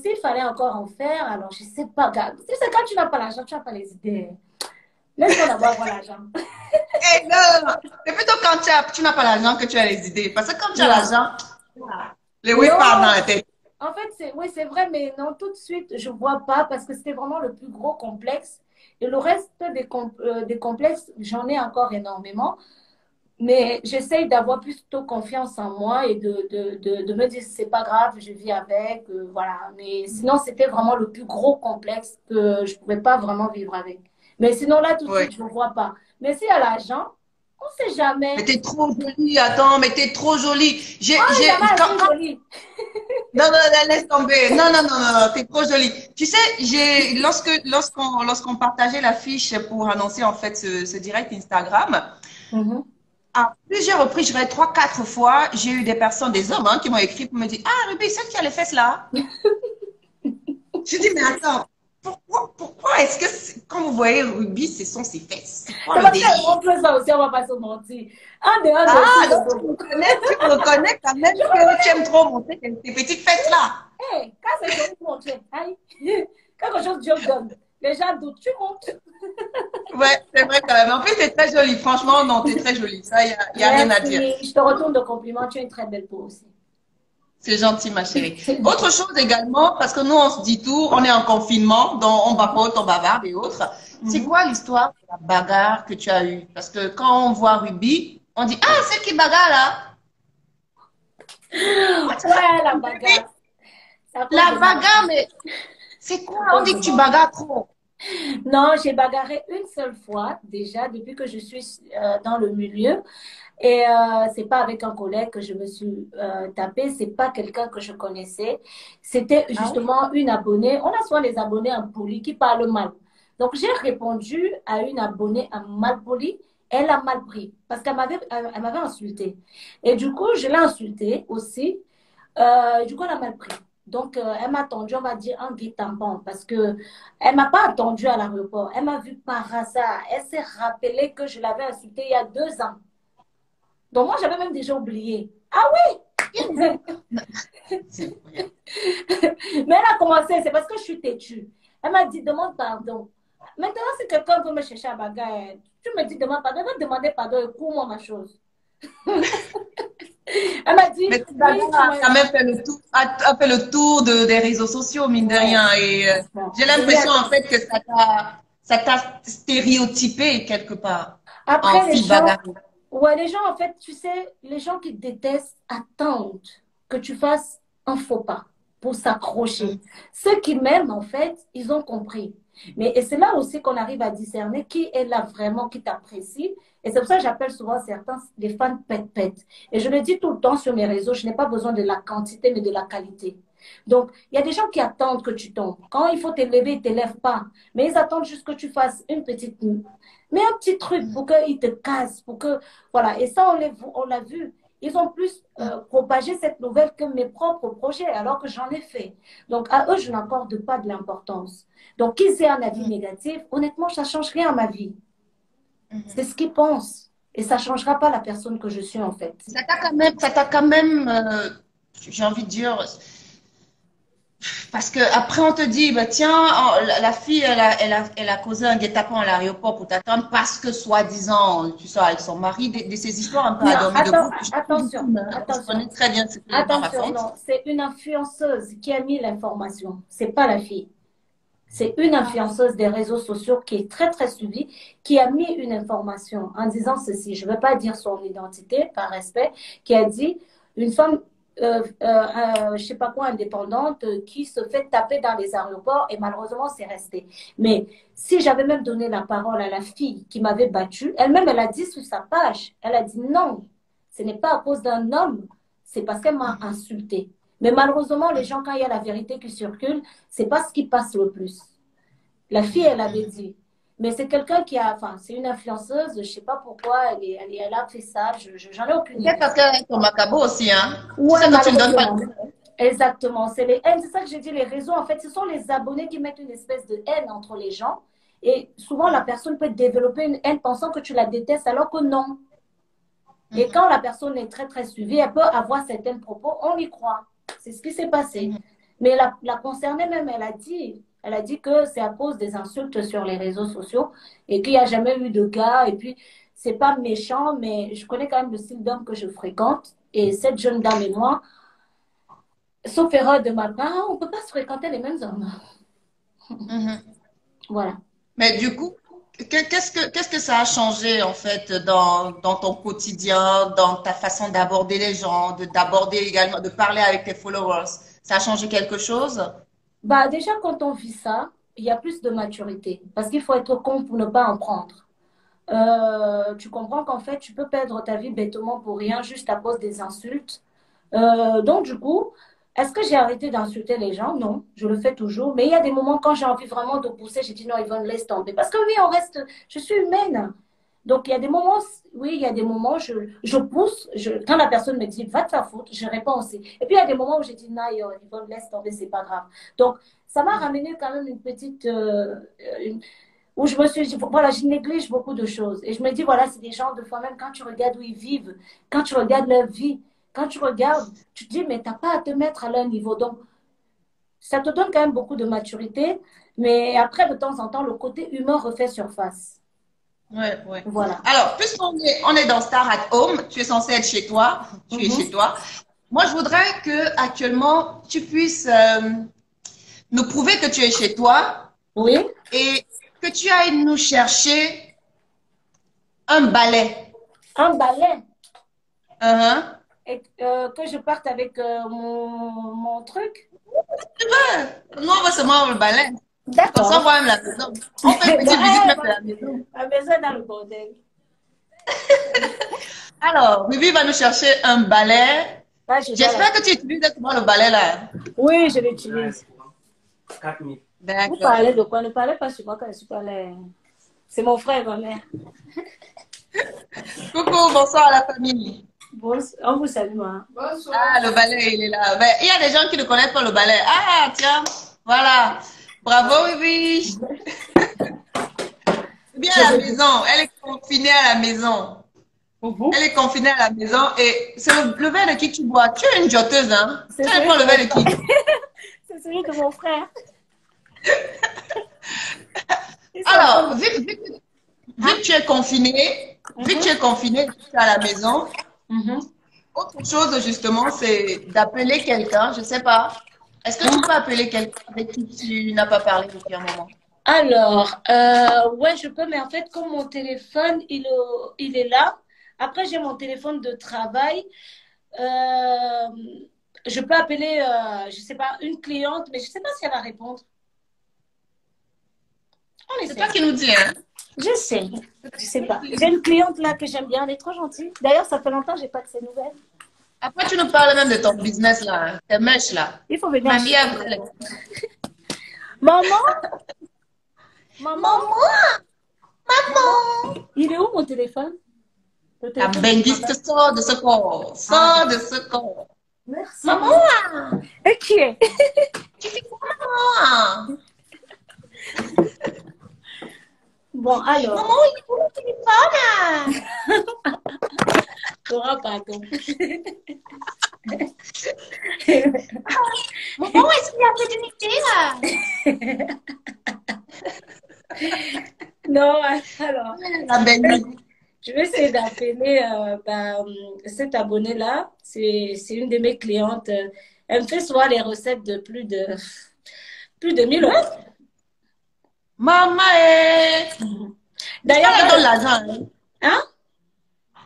S'il fallait encore en faire, alors je ne sais pas. Regarde, tu sais, quand tu n'as pas l'argent, tu n'as pas les idées. Laisse-moi d'abord avoir l'argent. Eh non, non, non. C'est plutôt quand tu n'as pas l'argent que tu as les idées. Parce que quand tu as Non. l'argent, les oui partent dans Non, la tête. en fait, oui, c'est vrai, mais non, tout de suite, je vois pas parce que c'était vraiment le plus gros complexe. Et le reste des complexes, j'en ai encore énormément. Mais j'essaye d'avoir plutôt confiance en moi et de me dire, c'est pas grave, je vis avec, voilà. Mais sinon, c'était vraiment le plus gros complexe que je pouvais pas vraiment vivre avec. Mais sinon, là, tout de Oui. suite, je ne vois pas. Mais s'il y a l'argent, on sait Mais jamais. t'es trop jolie, attends, mais t'es trop jolie. Oh, il y a pas assez joli. Non, non, non, laisse tomber. Non, non, non, non, non, t'es trop jolie. Tu sais, lorsqu'on partageait la fiche pour annoncer en fait ce direct Instagram, Mhm. à plusieurs reprises, je dirais trois, quatre fois, j'ai eu des personnes, des hommes, hein, qui m'ont écrit pour me dire, ah, Ruby, celle qui a les fesses là. Je dis, mais attends, pourquoi est-ce que, quand vous voyez Ruby, ce sont ses fesses? C'est quoi C'est le parce qu'elle délire? montre ça aussi, on va pas se mentir. En dehors de Ah, tout donc le monde. tu reconnais quand même que tu aimes trop montrer tes petites fesses là. Hey, quand c'est joli, montrer. Aïe. Quelque chose Dieu donne. Les gens doutent, tu montes. Ouais, c'est vrai quand même. En plus, c'est très joli. Franchement, non, t'es très jolie. Ça, y a rien à dire. Merci. Je te retourne de compliments. Tu as une très belle peau aussi. C'est gentil, ma chérie. Autre chose également, parce que nous, on se dit tout, on est en confinement, donc on papote, on bavarde et autres. C'est Mhm. quoi l'histoire de la bagarre que tu as eue? Parce que quand on voit Ruby, on dit, ah, c'est qui bagarre là? What? Ouais, la Ruby, bagarre. C'est à cause de la ma bagarre, vie. mais c'est quoi? À On cause dit de que tu ma vie. bagarres trop. Non, j'ai bagarré une seule fois déjà depuis que je suis dans le milieu. Et c'est pas avec un collègue que je me suis tapée, c'est pas quelqu'un que je connaissais. C'était Ah oui? justement une abonnée. On a souvent les abonnés impolis qui parlent mal. Donc j'ai répondu à une abonnée mal polie. Elle a mal pris parce elle m'avait insulté. Et du coup, je l'ai insultée aussi. Du coup, elle a mal pris. Donc, elle m'a attendu, on va dire, un guet-tampon parce que elle m'a pas attendu à l'aéroport. Elle m'a vu par hasard. Elle s'est rappelée que je l'avais insultée il y a 2 ans. Donc, moi, j'avais même déjà oublié. Ah oui! C'est incroyable. Mais elle a commencé, c'est parce que je suis têtue. Elle m'a dit, demande pardon. Maintenant, si quelqu'un veut me chercher à bagarre, tu me dis, demande pardon. Elle va demander pardon et cours-moi ma chose. Elle m'a dit, Mais cette oui, bagarre tu a m'as. quand même fait le tour, a fait le tour des réseaux sociaux, mine de Ouais. rien. Et Bon, j'ai je lui ai l'impression, en fait, que ça t'a stéréotypé quelque part en après, les fille gens, bagarre. ouais, les gens, en fait, tu sais, les gens qui détestent attendent que tu fasses un faux pas pour s'accrocher. Ceux qui m'aiment, en fait, ils ont compris. Mais et c'est là aussi qu'on arrive à discerner qui est là vraiment, qui t'apprécie. Et c'est pour ça que j'appelle souvent certains des fans pète-pète. Et je le dis tout le temps sur mes réseaux, je n'ai pas besoin de la quantité, mais de la qualité. Donc, il y a des gens qui attendent que tu tombes. Quand il faut t'élever, ils ne t'élèvent pas. Mais ils attendent juste que tu fasses une petite mais un petit truc pour qu'ils te cassent, pour que, voilà. Et ça, on l'a vu. Ils ont plus propagé cette nouvelle que mes propres projets, alors que j'en ai fait. Donc, à eux, je n'accorde pas de l'importance. Donc, qu'ils aient un avis négatif, honnêtement, ça ne change rien à ma vie. C'est ce qu'ils pensent. Et ça ne changera pas la personne que je suis, en fait. Ça t'a quand même, j'ai envie de dire, parce que après on te dit, bah tiens, la fille, elle a causé un guet-apens à l'aéroport pour t'attendre parce que soi-disant, tu sors avec son mari, de ces histoires un peu à Non, dormir debout. Je trouve beaucoup, attention, hein, parce qu'on attention. est très bien ce que les gens Attention, racontent. non, c'est une influenceuse qui a mis l'information. C'est pas la fille. C'est une influenceuse des réseaux sociaux qui est très, très suivie, qui a mis une information en disant ceci. Je ne veux pas dire son identité par respect, qui a dit une femme, je ne sais pas quoi, indépendante, qui se fait taper dans les aéroports et malheureusement, c'est resté. Mais si j'avais même donné la parole à la fille qui m'avait battue, elle-même, elle a dit sur sa page, elle a dit non, ce n'est pas à cause d'un homme, c'est parce qu'elle m'a insultée. Mais malheureusement, les gens, quand il y a la vérité qui circule, c'est pas ce qui passe le plus. La fille, elle avait dit. Mais c'est quelqu'un qui a, enfin, c'est une influenceuse, je sais pas pourquoi elle a fait ça, j'en ai aucune Peut-être idée. parce qu'elle est ton macabo aussi, hein. Tu Ouais, sais que tu ne donnes pas malheureusement. de... Exactement. C'est les haines, c'est ça que j'ai dit, les réseaux, en fait, ce sont les abonnés qui mettent une espèce de haine entre les gens. Et souvent, la personne peut développer une haine pensant que tu la détestes, alors que non. Et quand la personne est très, très suivie, elle peut avoir certains propos, on y croit. C'est ce qui s'est passé. Mais la concernée même, elle a dit que c'est à cause des insultes sur les réseaux sociaux et qu'il n'y a jamais eu de gars. Et puis, c'est pas méchant, mais je connais quand même le style d'homme que je fréquente. Et cette jeune dame et moi, sauf erreur de ma part, on ne peut pas se fréquenter les mêmes hommes. Voilà. Mais du coup, qu'est-ce que ça a changé en fait dans ton quotidien, dans ta façon d'aborder les gens, d'aborder également, de parler avec tes followers? Ça a changé quelque chose? Bah, déjà, quand on vit ça, il y a plus de maturité. Parce qu'il faut être con pour ne pas en prendre. Tu comprends qu'en fait, tu peux perdre ta vie bêtement pour rien, juste à cause des insultes. Donc, du coup, est-ce que j'ai arrêté d'insulter les gens? Non, je le fais toujours. Mais il y a des moments quand j'ai envie vraiment de pousser, j'ai dit non, Yvonne, laisse tomber. Parce que oui, on reste, je suis humaine. Donc, il y a des moments, oui, il y a des moments, je pousse. Quand la personne me dit, va te faire foutre, je réponds aussi. Et puis, il y a des moments où j'ai dit, non, Yvonne, laisse tomber, c'est pas grave. Donc, ça m'a ramené quand même une petite, où je me suis dit, voilà, je néglige beaucoup de choses. Et je me dis, voilà, c'est des gens, de fois même, quand tu regardes où ils vivent, quand tu regardes leur vie, quand tu regardes, tu te dis, mais tu n'as pas à te mettre à leur niveau. Donc, Ça te donne quand même beaucoup de maturité, mais après, de temps en temps, le côté humain refait surface. Ouais, ouais. Voilà. Alors, puisqu'on est dans Star at Home, tu es censé être chez toi, tu es chez Mhm. toi. Moi, je voudrais que actuellement tu puisses nous prouver que tu es chez toi Oui, et que tu ailles nous chercher un balai. un balai. Uh-huh. Et que je parte avec mon truc. Nous, on va seulement avoir le balai. De toute façon, on D'accord. voit même la maison. On fait une petite visite même de la maison. Ma maison est dans le bordel. Alors, Vivi va nous chercher un balai. Là, je dois J'espère que tu utilises exactement le balai là. Oui, je l'utilise. Vous D'accord. parlez de quoi? Ne parlez pas sur moi quand je suis pas là. C'est mon frère et ma mère. Coucou, bonsoir à la famille. Bon, on vous salue, hein. Ah, le balai, il est là. Ben, il y a des gens qui ne connaissent pas le balai. Ah, tiens, voilà. Bravo, Vivi. Bien à la maison. Elle est confinée à la maison. Elle est confinée à la maison et c'est le verre de qui tu bois. Tu es une joteuse, hein? Tu C'est n'aimes pas le verre de qui? C'est celui de mon frère. Alors, vu que tu es confiné, vu que tu es confiné, tu es à la maison, autre chose justement, c'est d'appeler quelqu'un, je sais pas. Est-ce que tu peux appeler quelqu'un avec qui tu n'as pas parlé depuis un moment? Alors, ouais, je peux, mais en fait, comme mon téléphone, il est là. Après, j'ai mon téléphone de travail. Euh, je peux appeler, je sais pas, une cliente, mais je sais pas si elle va répondre. On C'est toi essaie. qui nous dis, hein? Je sais. Je sais pas. J'ai une cliente là que j'aime bien, elle est trop gentille. D'ailleurs, ça fait longtemps que j'ai pas de ses nouvelles. Après, tu nous parles même de ton business là, hein, tes mèches là. Il faut venir Mamie, acheter. Maman, maman, maman, maman. il est où mon téléphone? Le La téléphone. bendiste sort de ce corps, sort de ce corps. Merci. Maman, Et qui est? tu fais quoi, maman? Bon, alors. Maman, il est où le téléphone? Cora, pardon. Maman, est-ce qu'il y a fait du là? Non, alors. La bendiste. Je vais essayer d'appeler cette abonnée-là. C'est une de mes clientes. Elle me fait souvent les recettes de plus de 1000 euros. Maman, D'ailleurs, l'histoire la donne l'argent. Hein? hein?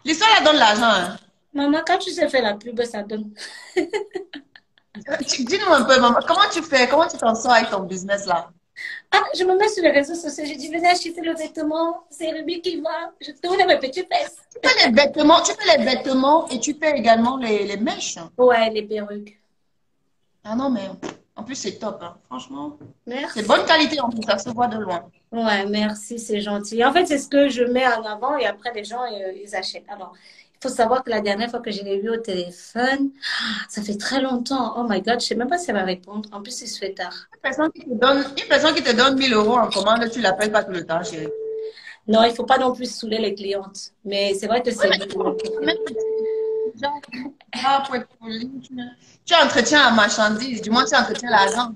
L'histoire la donne l'argent. Hein? Maman, quand tu sais faire la pub, ça donne. Dis-nous un peu, maman, comment tu fais? Comment tu t'en sors avec ton business là? Ah, je me mets sur les réseaux sociaux. Je dis, venez acheter le vêtement. C'est Ruby qui va. Je tourne mes petites fesses. Tu fais les vêtements et tu fais également les mèches. Ouais, les perruques. Ah non, mais en plus, c'est top. Hein. Franchement, Merci. c'est bonne qualité en plus, ça se voit de loin. Ouais, merci, c'est gentil. En fait, c'est ce que je mets en avant et après, les gens, ils achètent. Alors, il faut savoir que la dernière fois que je l'ai vu au téléphone, ça fait très longtemps. Oh my God, je sais même pas si elle va répondre. En plus, il se fait tard. Une personne qui te donne 1000 euros en commande, tu l'appelles pas tout le temps, chérie. Non, il faut pas non plus saouler les clientes. Mais c'est vrai que c'est... Tu entretiens la marchandise, du moins tu entretiens l'argent.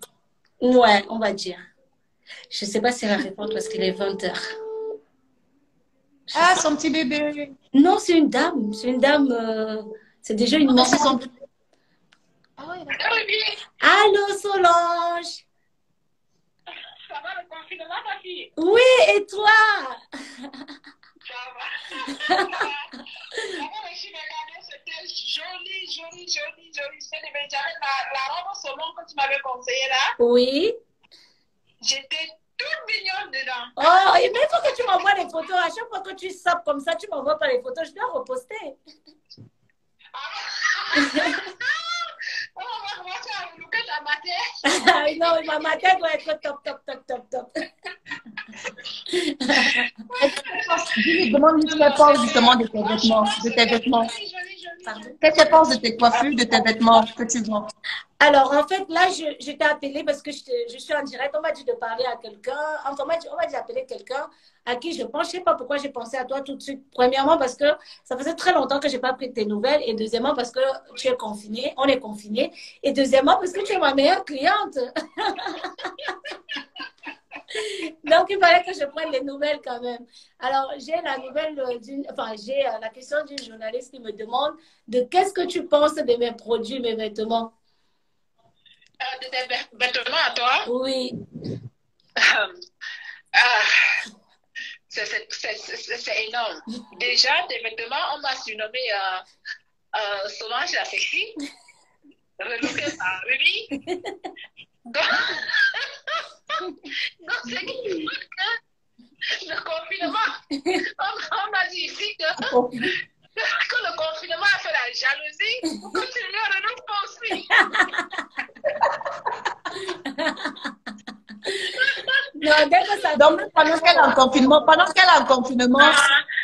Ouais, on va dire. Je sais pas si elle va répondre parce qu'il est 20h. Ah, son petit bébé. Non, c'est une dame. C'est une dame. C'est déjà une maman. Son... Allô, Solange. Ça va le confinement, ma fille? Oui, et toi? Ça va. Avant de se regarder, c'était joli. C'était la robe selon que tu m'avais conseillé là. Oui. J'étais toute mignonne dedans. Oh, et mais il faut que tu m'envoies des photos. À chaque fois que tu sapes comme ça, tu m'envoies pas les photos. Je dois reposter. On va commencer à looker ta matière. Non, ma matière doit être top. Demande-lui ce qu'elle pense justement de tes vêtements. Joli. Pardon. Qu'est-ce que tu penses de tes coiffures, de tes vêtements que tu vends? Alors, en fait, là, je t'ai appelé parce que je suis en direct. On m'a dit de parler à quelqu'un. Enfin, on m'a dit d'appeler quelqu'un à qui je pense. Je ne sais pas pourquoi j'ai pensé à toi tout de suite. Premièrement, parce que ça faisait très longtemps que je n'ai pas pris tes nouvelles. Et deuxièmement, parce que tu es confiné. On est confiné. Et deuxièmement, parce que tu es ma meilleure cliente. Donc, il fallait que je prenne les nouvelles quand même. Alors, j'ai la nouvelle j'ai la question d'une journaliste qui me demande de qu'est-ce que tu penses de mes produits, mes vêtements. De tes vêtements à toi? Oui. C'est énorme. Déjà, tes vêtements, on m'a surnommé Solange la sexy, relookée par Ruby. Donc, c'est qui que le confinement, on m'a dit ici que le confinement a fait la jalousie pour que tu le relouques pas aussi. Non, dès que ça... Donc, pendant qu'elle est en confinement,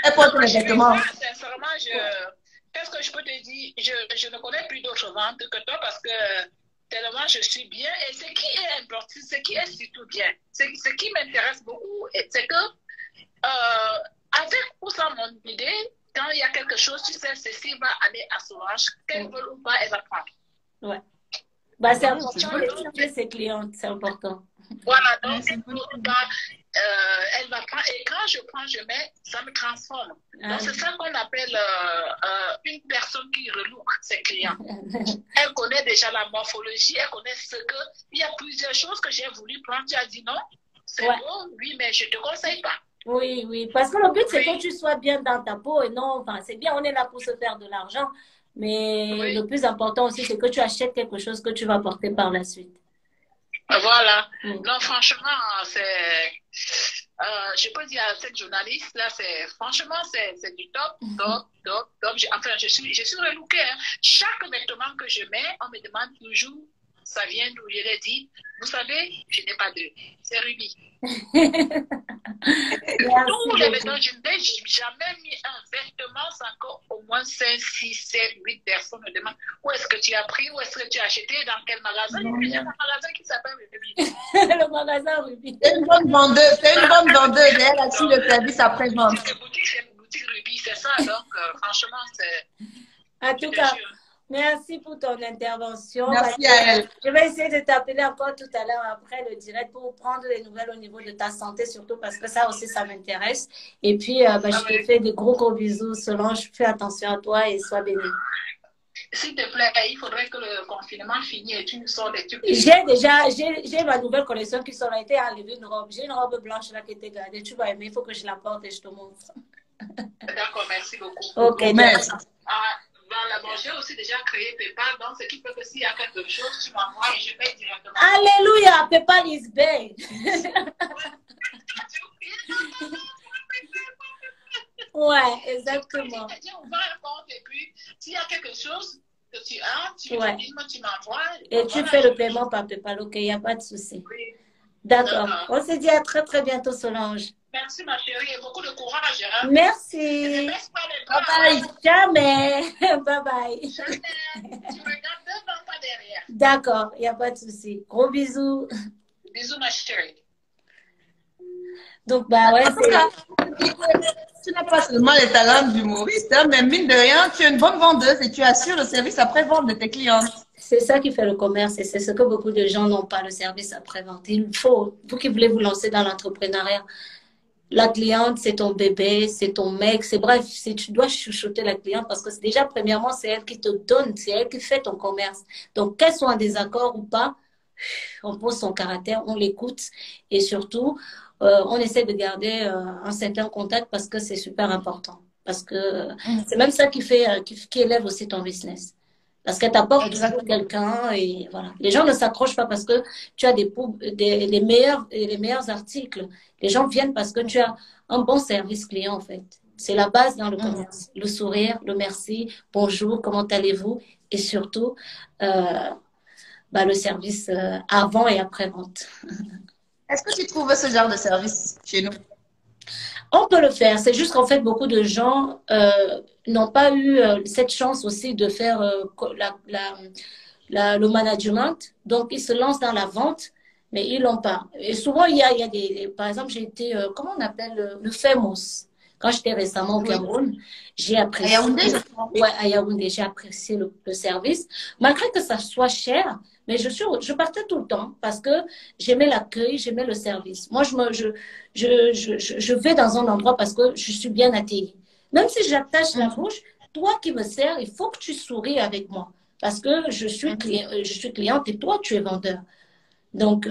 elle porte les vêtements. Sincèrement, qu'est-ce que je peux te dire? Je ne connais plus d'autres ventes que toi parce que tellement je suis bien. Et ce qui est important, ce qui est surtout bien, ce qui m'intéresse beaucoup, c'est que avec ou sans mon idée, quand il y a quelque chose, tu sais, ceci va aller à Solange, qu'elle veut ou pas, elle va prendre. Ouais. Bah, c'est important de servir ses clientes, c'est important. Voilà, donc elle va prendre, et quand je prends, je mets, ça me transforme. Donc c'est ça qu'on appelle une personne qui relook ses clients. Elle connaît déjà la morphologie, elle connaît ce que, il y a plusieurs choses que j'ai voulu prendre, tu as dit non, c'est bon, oui, mais je ne te conseille pas. Oui, oui, parce que le but c'est que tu sois bien dans ta peau et non, enfin c'est bien, on est là pour se faire de l'argent, mais le plus important aussi c'est que tu achètes quelque chose que tu vas porter par la suite. Voilà. Non, franchement, je peux dire à cette journaliste là, franchement, c'est du top, top. Enfin, je suis relookée. Hein. Chaque vêtement que je mets, on me demande toujours, ça vient d'où? Je l'ai dit, vous savez, je n'ai pas d'eux. C'est Ruby. Tous les vêtements, je n'ai jamais mis un vêtement sans qu'au moins 5, 6, 7, 8 personnes me demandent où est-ce que tu as pris, où est-ce que tu as acheté, dans quel magasin. J'ai un magasin qui s'appelle Ruby. Le magasin Ruby. C'est une bonne vendeuse, et elle assure le service après-vente. C'est boutique Ruby, c'est ça. Donc, franchement, c'est... En tout cas, merci pour ton intervention. Merci à elle. Je vais essayer de t'appeler encore tout à l'heure après le direct pour prendre des nouvelles au niveau de ta santé, surtout parce que ça aussi, ça m'intéresse. Et puis, je te fais de gros bisous, Solange. Fais attention à toi et sois bénie. S'il te plaît, il faudrait que le confinement finisse et tu nous sors des trucs. J'ai ma nouvelle collection qui sera été enlevée une robe. J'ai une robe blanche là qui était gardée. Tu vas aimer, il faut que je la porte et je te montre. D'accord, merci beaucoup. Ok, merci. Voilà, bon, j'ai aussi déjà créé PayPal, donc ce qui fait que s'il y a quelque chose, tu m'envoies et je paye directement. Alléluia, PayPal is big. Ouais, exactement. On va un compte et puis s'il y a quelque chose que tu as, tu m'envoies. Et tu fais le paiement par PayPal, ok, il n'y a pas de souci. Oui. D'accord. On se dit à très très bientôt, Solange. Merci ma chérie et beaucoup de courage. Hein? Merci. Bye bye. Jamais. Bye bye. Jamais. Tu regardes devant pas derrière. D'accord, il n'y a pas de souci. Gros bisous. Bisous ma chérie. Donc, bah ouais, tu n'as pas seulement les talents d'humoriste, hein, mais mine de rien, tu es une bonne vendeuse et tu assures le service après-vente de tes clients. C'est ça qui fait le commerce et c'est ce que beaucoup de gens n'ont pas, le service après-vente. Il faut, vous qui voulez vous lancer dans l'entrepreneuriat, la cliente, c'est ton bébé, c'est ton mec, c'est bref, tu dois chuchoter la cliente parce que déjà, premièrement, c'est elle qui te donne, c'est elle qui fait ton commerce. Donc, qu'elle soit en désaccord ou pas, on pose son caractère, on l'écoute et surtout, on essaie de garder un certain contact parce que c'est super important. Parce que c'est même ça qui élève aussi ton business. Parce qu'elle t'apporte quelqu'un et voilà. Les gens ne s'accrochent pas parce que tu as les meilleurs articles. Les gens viennent parce que tu as un bon service client en fait. C'est la base dans le commerce. Le sourire, le merci, bonjour, comment allez-vous et surtout le service avant et après vente. Est-ce que tu trouves ce genre de service chez nous? On peut le faire. C'est juste qu'en fait, beaucoup de gens n'ont pas eu cette chance aussi de faire le management. Donc, ils se lancent dans la vente, mais ils l'ont pas. Et souvent, il y a par exemple, j'ai été, comment on appelle le famous. Quand j'étais récemment au Oui. Cameroun, j'ai À apprécié. Yaoundé, je crois. Ouais, à Yaoundé, j'ai apprécié le service, malgré que ça soit cher, mais je partais tout le temps parce que j'aimais l'accueil, j'aimais le service. Moi, je vais dans un endroit parce que je suis bien accueillie. Même si j'attache la bouche, toi qui me sers, il faut que tu souris avec moi parce que je suis cliente et toi, tu es vendeur. Donc,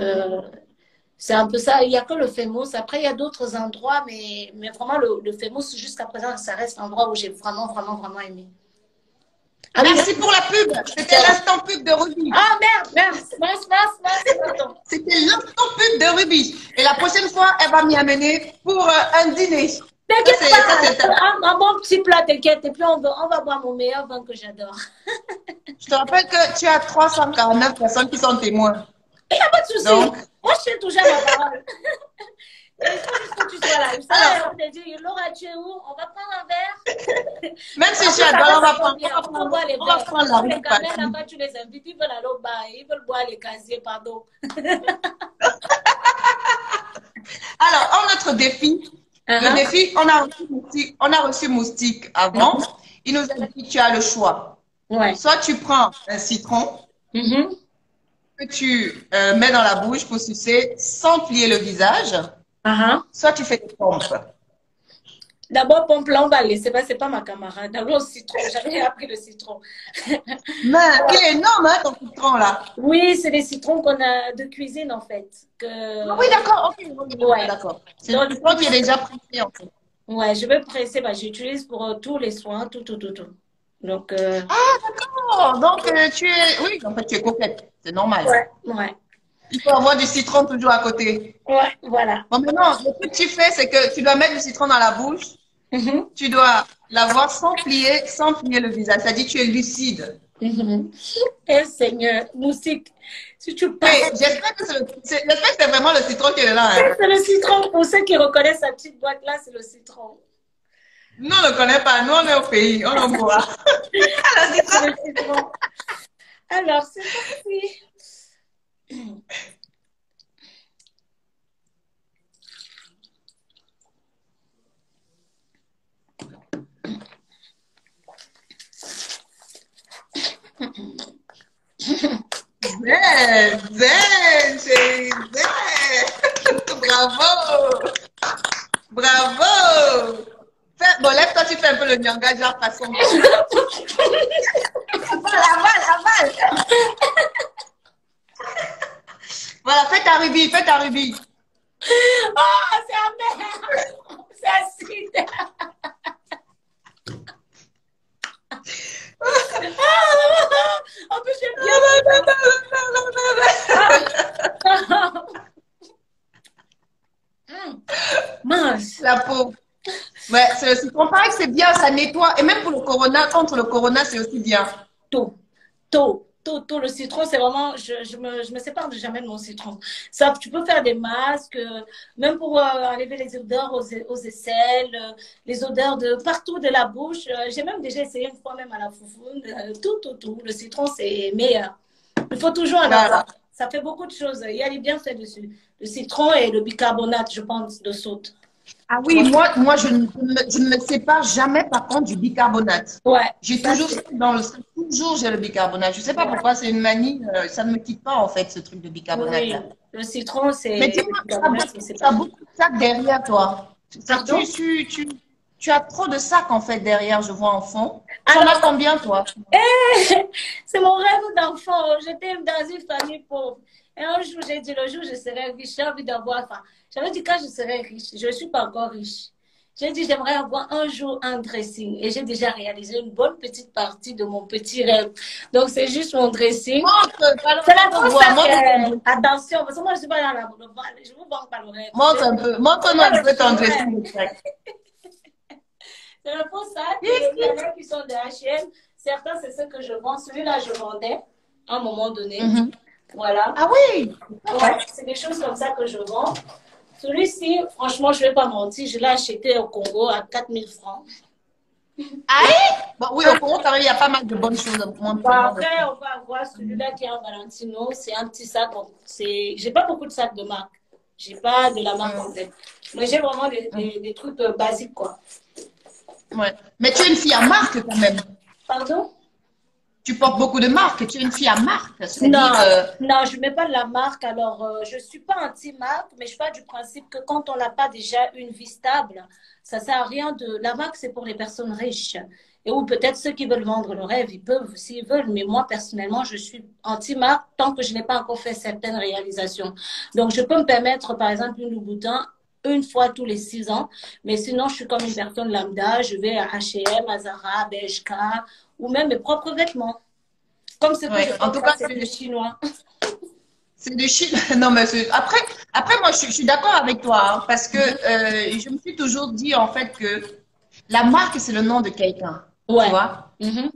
c'est un peu ça. Il n'y a que le Famous. Après, il y a d'autres endroits, mais vraiment, le Famous, jusqu'à présent, ça reste l'endroit où j'ai vraiment, vraiment, vraiment aimé. Ah oui, Merci pour la pub. C'était l'instant pub de Ruby. ah merde, mince, pardon. C'était l'instant pub de Ruby. Et la prochaine fois, elle va m'y amener pour un dîner. T'inquiète pas, un bon petit plat, t'inquiète. Et puis, on va boire mon meilleur vin que j'adore. Je te rappelle que tu as 349 personnes qui sont témoins. Il n'y a pas de souci. Donc, Moi, je tiens toujours à ma parole. Il faut juste que tu sois là. Je sais, on te dit, Laura, tu es où? On va prendre un verre. même si je suis à Douala, on va prendre la Les route. gamins là-bas, tu les invites, ils veulent aller au bar, ils veulent boire les casiers, pardon. Alors, en notre défi, le défi, on a reçu Moustique avant. Il nous a dit, tu as le choix. Ouais. Soit tu prends un citron que tu mets dans la bouche pour sucer sans plier le visage. Soit tu fais des pompes. D'abord, pompe là, on va laisser. C'est pas ma camarade. D'abord, le citron. J'avais appris le citron. Mais il est énorme, hein, ton citron là. Oui, c'est des citrons qu'on a de cuisine en fait. Ah oui, d'accord. Ok, Ouais. d'accord. C'est le citron qui est déjà pressé en fait. Ouais, je vais presser. Bah, j'utilise pour tous les soins, tout. Donc. Ah, d'accord. Donc, tu es. Oui, en fait, tu es coquette. C'est normal. Ouais. Il faut avoir du citron toujours à côté. Ouais, voilà. Bon, maintenant, le truc que tu fais, c'est que tu dois mettre du citron dans la bouche. Tu dois l'avoir sans plier le visage. C'est-à-dire tu es lucide. Eh Seigneur, Moustique, si tu parles. Oui, j'espère que c'est vraiment le citron qui est là. Hein. C'est le citron. Pour ceux qui reconnaissent sa petite boîte là, c'est le citron. Nous, on ne le connaît pas. Nous, on est au pays. On en boit. C'est le citron. Alors, c'est parti. Zen, chérie, zen. Bravo. Bon, lève-toi, tu fais un peu le nyanga, genre façon. Avale. Voilà, fais ta rubis. Oh, c'est amer. C'est acide. En plus, j'aime bien. Mince. La peau. Ouais, c'est le citron. Pareil, c'est bien, ça nettoie. Et même pour le corona, contre le corona, c'est aussi bien. Tout. Le citron, c'est vraiment, je me sépare jamais de mon citron. Ça, tu peux faire des masques, même pour enlever les odeurs aux aisselles, les odeurs de partout de la bouche. J'ai même déjà essayé une fois même à la foufoune, tout. Le citron, c'est meilleur. Il faut toujours en avoir. Ça fait beaucoup de choses. Il y a les bienfaits dessus. Le citron et le bicarbonate, je pense, de soude. Ah oui, moi je ne me sépare jamais par contre du bicarbonate. Ouais. J'ai toujours j'ai le bicarbonate. Je sais pas pourquoi, c'est une manie, ça ne me quitte pas en fait ce truc de bicarbonate. Oui. Le citron, c'est. Mais dis-moi, tu as beaucoup de sacs derrière toi. Tu as trop de sacs en fait derrière, je vois en fond. Tu en as combien toi? C'est mon rêve d'enfant. J'étais dans une famille pauvre. Et un jour, j'ai dit, le jour où je serai riche, j'ai envie d'avoir. Enfin, j'avais dit, quand je serai riche, je ne suis pas encore riche. J'ai dit, j'aimerais avoir un jour un dressing. Et j'ai déjà réalisé une bonne petite partie de mon petit rêve. Donc, c'est juste mon dressing. C'est la grosse attention, parce que moi, je ne suis pas dans la je vous vends pas le rêve. Montre-nous un peu ton dressing. C'est un faux sac. Il y en a qui sont de H&M. Certains, c'est ce que je vends. Celui-là, je vendais à un moment donné. Voilà. Ah oui. Ouais, c'est des choses comme ça que je vends. Celui-ci, franchement, je ne vais pas mentir, je l'ai acheté au Congo à 4 000 francs. Aïe! Bon, oui, au Congo, il y a pas mal de bonnes choses. Bon, après, on va avoir celui-là qui est en Valentino. C'est un petit sac. Bon, j'ai pas beaucoup de sacs de marque. J'ai pas de la marque en tête. Mais j'ai vraiment des trucs basiques, quoi. Ouais. Mais tu es une fille à marque quand même. Pardon? Tu portes beaucoup de marques. Tu es une fille à marque. Non, C'est-à-dire, non, je ne mets pas de la marque. Alors, je ne suis pas anti-marque, mais je pars du principe que quand on n'a pas déjà une vie stable, ça ne sert à rien de... La marque, c'est pour les personnes riches. Et ou peut-être ceux qui veulent vendre le rêve, ils peuvent s'ils veulent. Mais moi, personnellement, je suis anti-marque tant que je n'ai pas encore fait certaines réalisations. Donc, je peux me permettre, par exemple, une Louboutin une fois tous les 6 ans. Mais sinon, je suis comme une personne lambda. Je vais à H&M, à Zara, à BHK, ou même mes propres vêtements. Comme ce que ouais. je En tout cas, c'est du chinois. c'est de Chine. Non, mais après, moi, je suis d'accord avec toi, hein, parce que je me suis toujours dit, en fait, que la marque, c'est le nom de quelqu'un. Tu Ouais. vois? Mhm.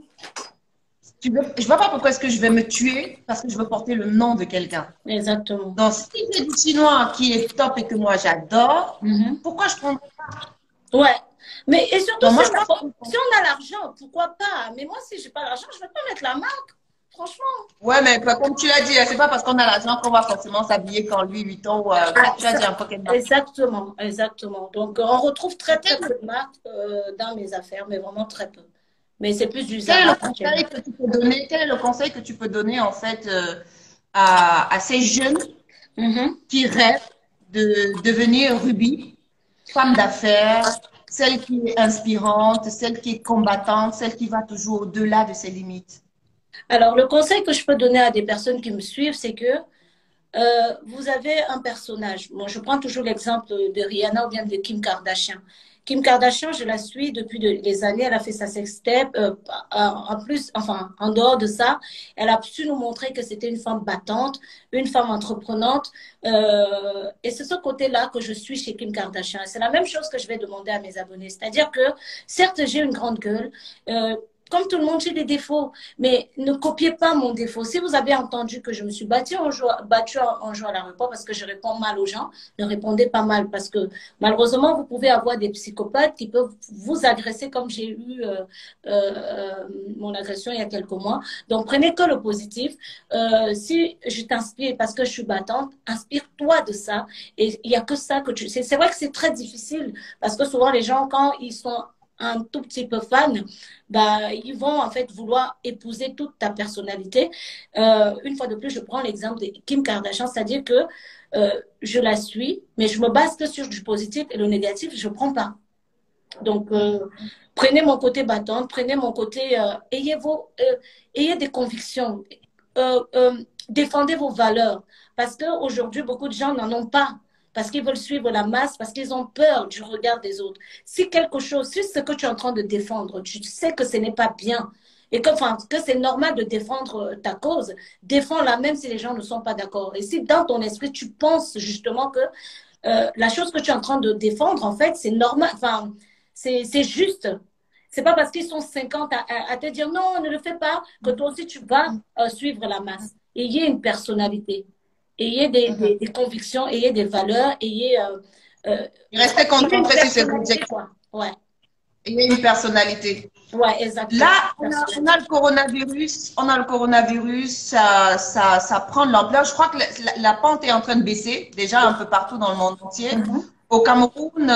Je vois pas pourquoi est-ce que je vais me tuer parce que je veux porter le nom de quelqu'un. Exactement. Donc, si c'est du chinois qui est top et que moi j'adore, Mhm. pourquoi je prends... Ouais. Mais et surtout, Donc, moi, si je pense que... si on a l'argent, pourquoi pas? Mais moi, si j'ai pas l'argent, je vais pas mettre la marque. Franchement. Ouais, mais comme tu l'as dit, c'est pas parce qu'on a l'argent qu'on va forcément s'habiller qu'en Louis Vuitton ou tu as dit un peu quelle marque. Exactement, exactement. Donc, on retrouve très, très peu de marques dans mes affaires, mais vraiment très peu. Mais c'est plus du Quel est le Zara, H&M. conseil que tu peux donner, quel est le conseil que tu peux donner en fait à ces jeunes Mhm. qui rêvent de devenir Ruby, femme d'affaires, celle qui est inspirante, celle qui est combattante, celle qui va toujours au-delà de ses limites? Alors, le conseil que je peux donner à des personnes qui me suivent, c'est que vous avez un personnage. Moi, je prends toujours l'exemple de Rihanna ou bien de Kim Kardashian. Kim Kardashian, je la suis depuis des années. Elle a fait sa sextape. En plus, enfin, en dehors de ça, elle a su nous montrer que c'était une femme battante, une femme entreprenante. Et c'est ce côté-là que je suis chez Kim Kardashian. Et c'est la même chose que je vais demander à mes abonnés. C'est-à-dire que, certes, j'ai une grande gueule. Comme tout le monde, j'ai des défauts, mais ne copiez pas mon défaut. Si vous avez entendu que je me suis battue en jouant à l'aéroport parce que je réponds mal aux gens, ne répondez pas mal parce que malheureusement, vous pouvez avoir des psychopathes qui peuvent vous agresser comme j'ai eu mon agression il y a quelques mois. Donc, prenez que le positif. Si je t'inspire parce que je suis battante, inspire-toi de ça. Et il n'y a que ça que tu... C'est vrai que c'est très difficile parce que souvent, les gens, quand ils sont un tout petit peu fans, bah, ils vont en fait vouloir épouser toute ta personnalité. Une fois de plus, je prends l'exemple de Kim Kardashian, c'est-à-dire que je la suis, mais je me base que sur du positif et le négatif, je ne prends pas. Donc, prenez mon côté battante, prenez mon côté, ayez des convictions, défendez vos valeurs. Parce qu'aujourd'hui, beaucoup de gens n'en ont pas. Parce qu'ils veulent suivre la masse, parce qu'ils ont peur du regard des autres. Si quelque chose, si ce que tu es en train de défendre, tu sais que ce n'est pas bien, et que, enfin, que c'est normal de défendre ta cause, défends-la même si les gens ne sont pas d'accord. Et si dans ton esprit, tu penses justement que la chose que tu es en train de défendre, en fait, c'est normal, enfin, c'est juste. C'est pas parce qu'ils sont 50 à te dire non, ne le fais pas, que toi aussi tu vas suivre la masse. Ayez une personnalité, ayez des convictions, ayez des valeurs, Restez ayez une concentré sur ses personnalité, objectifs. quoi. Ouais, Il y a une personnalité. ouais, exactement. Là, on a le coronavirus, ça prend de l'ampleur. Je crois que la pente est en train de baisser, déjà un peu partout dans le monde entier. Au Cameroun,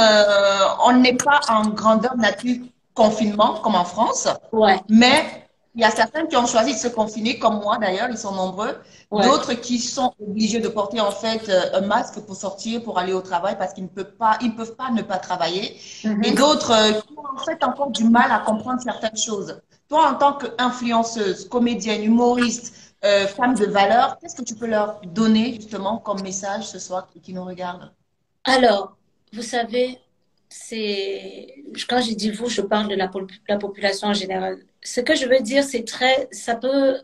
on n'est pas en grandeur nature confinement comme en France, Ouais, mais il y a certains qui ont choisi de se confiner, comme moi d'ailleurs, ils sont nombreux. ouais. D'autres qui sont obligés de porter en fait un masque pour sortir, pour aller au travail parce qu'ils ne peuvent pas ne pas travailler. Et d'autres qui ont en fait encore du mal à comprendre certaines choses. Toi, en tant qu'influenceuse, comédienne, humoriste, femme de valeur, qu'est-ce que tu peux leur donner justement comme message ce soir qui nous regardent? Alors, vous savez, quand je dis vous, je parle de la population en général. Ce que je veux dire, ça peut,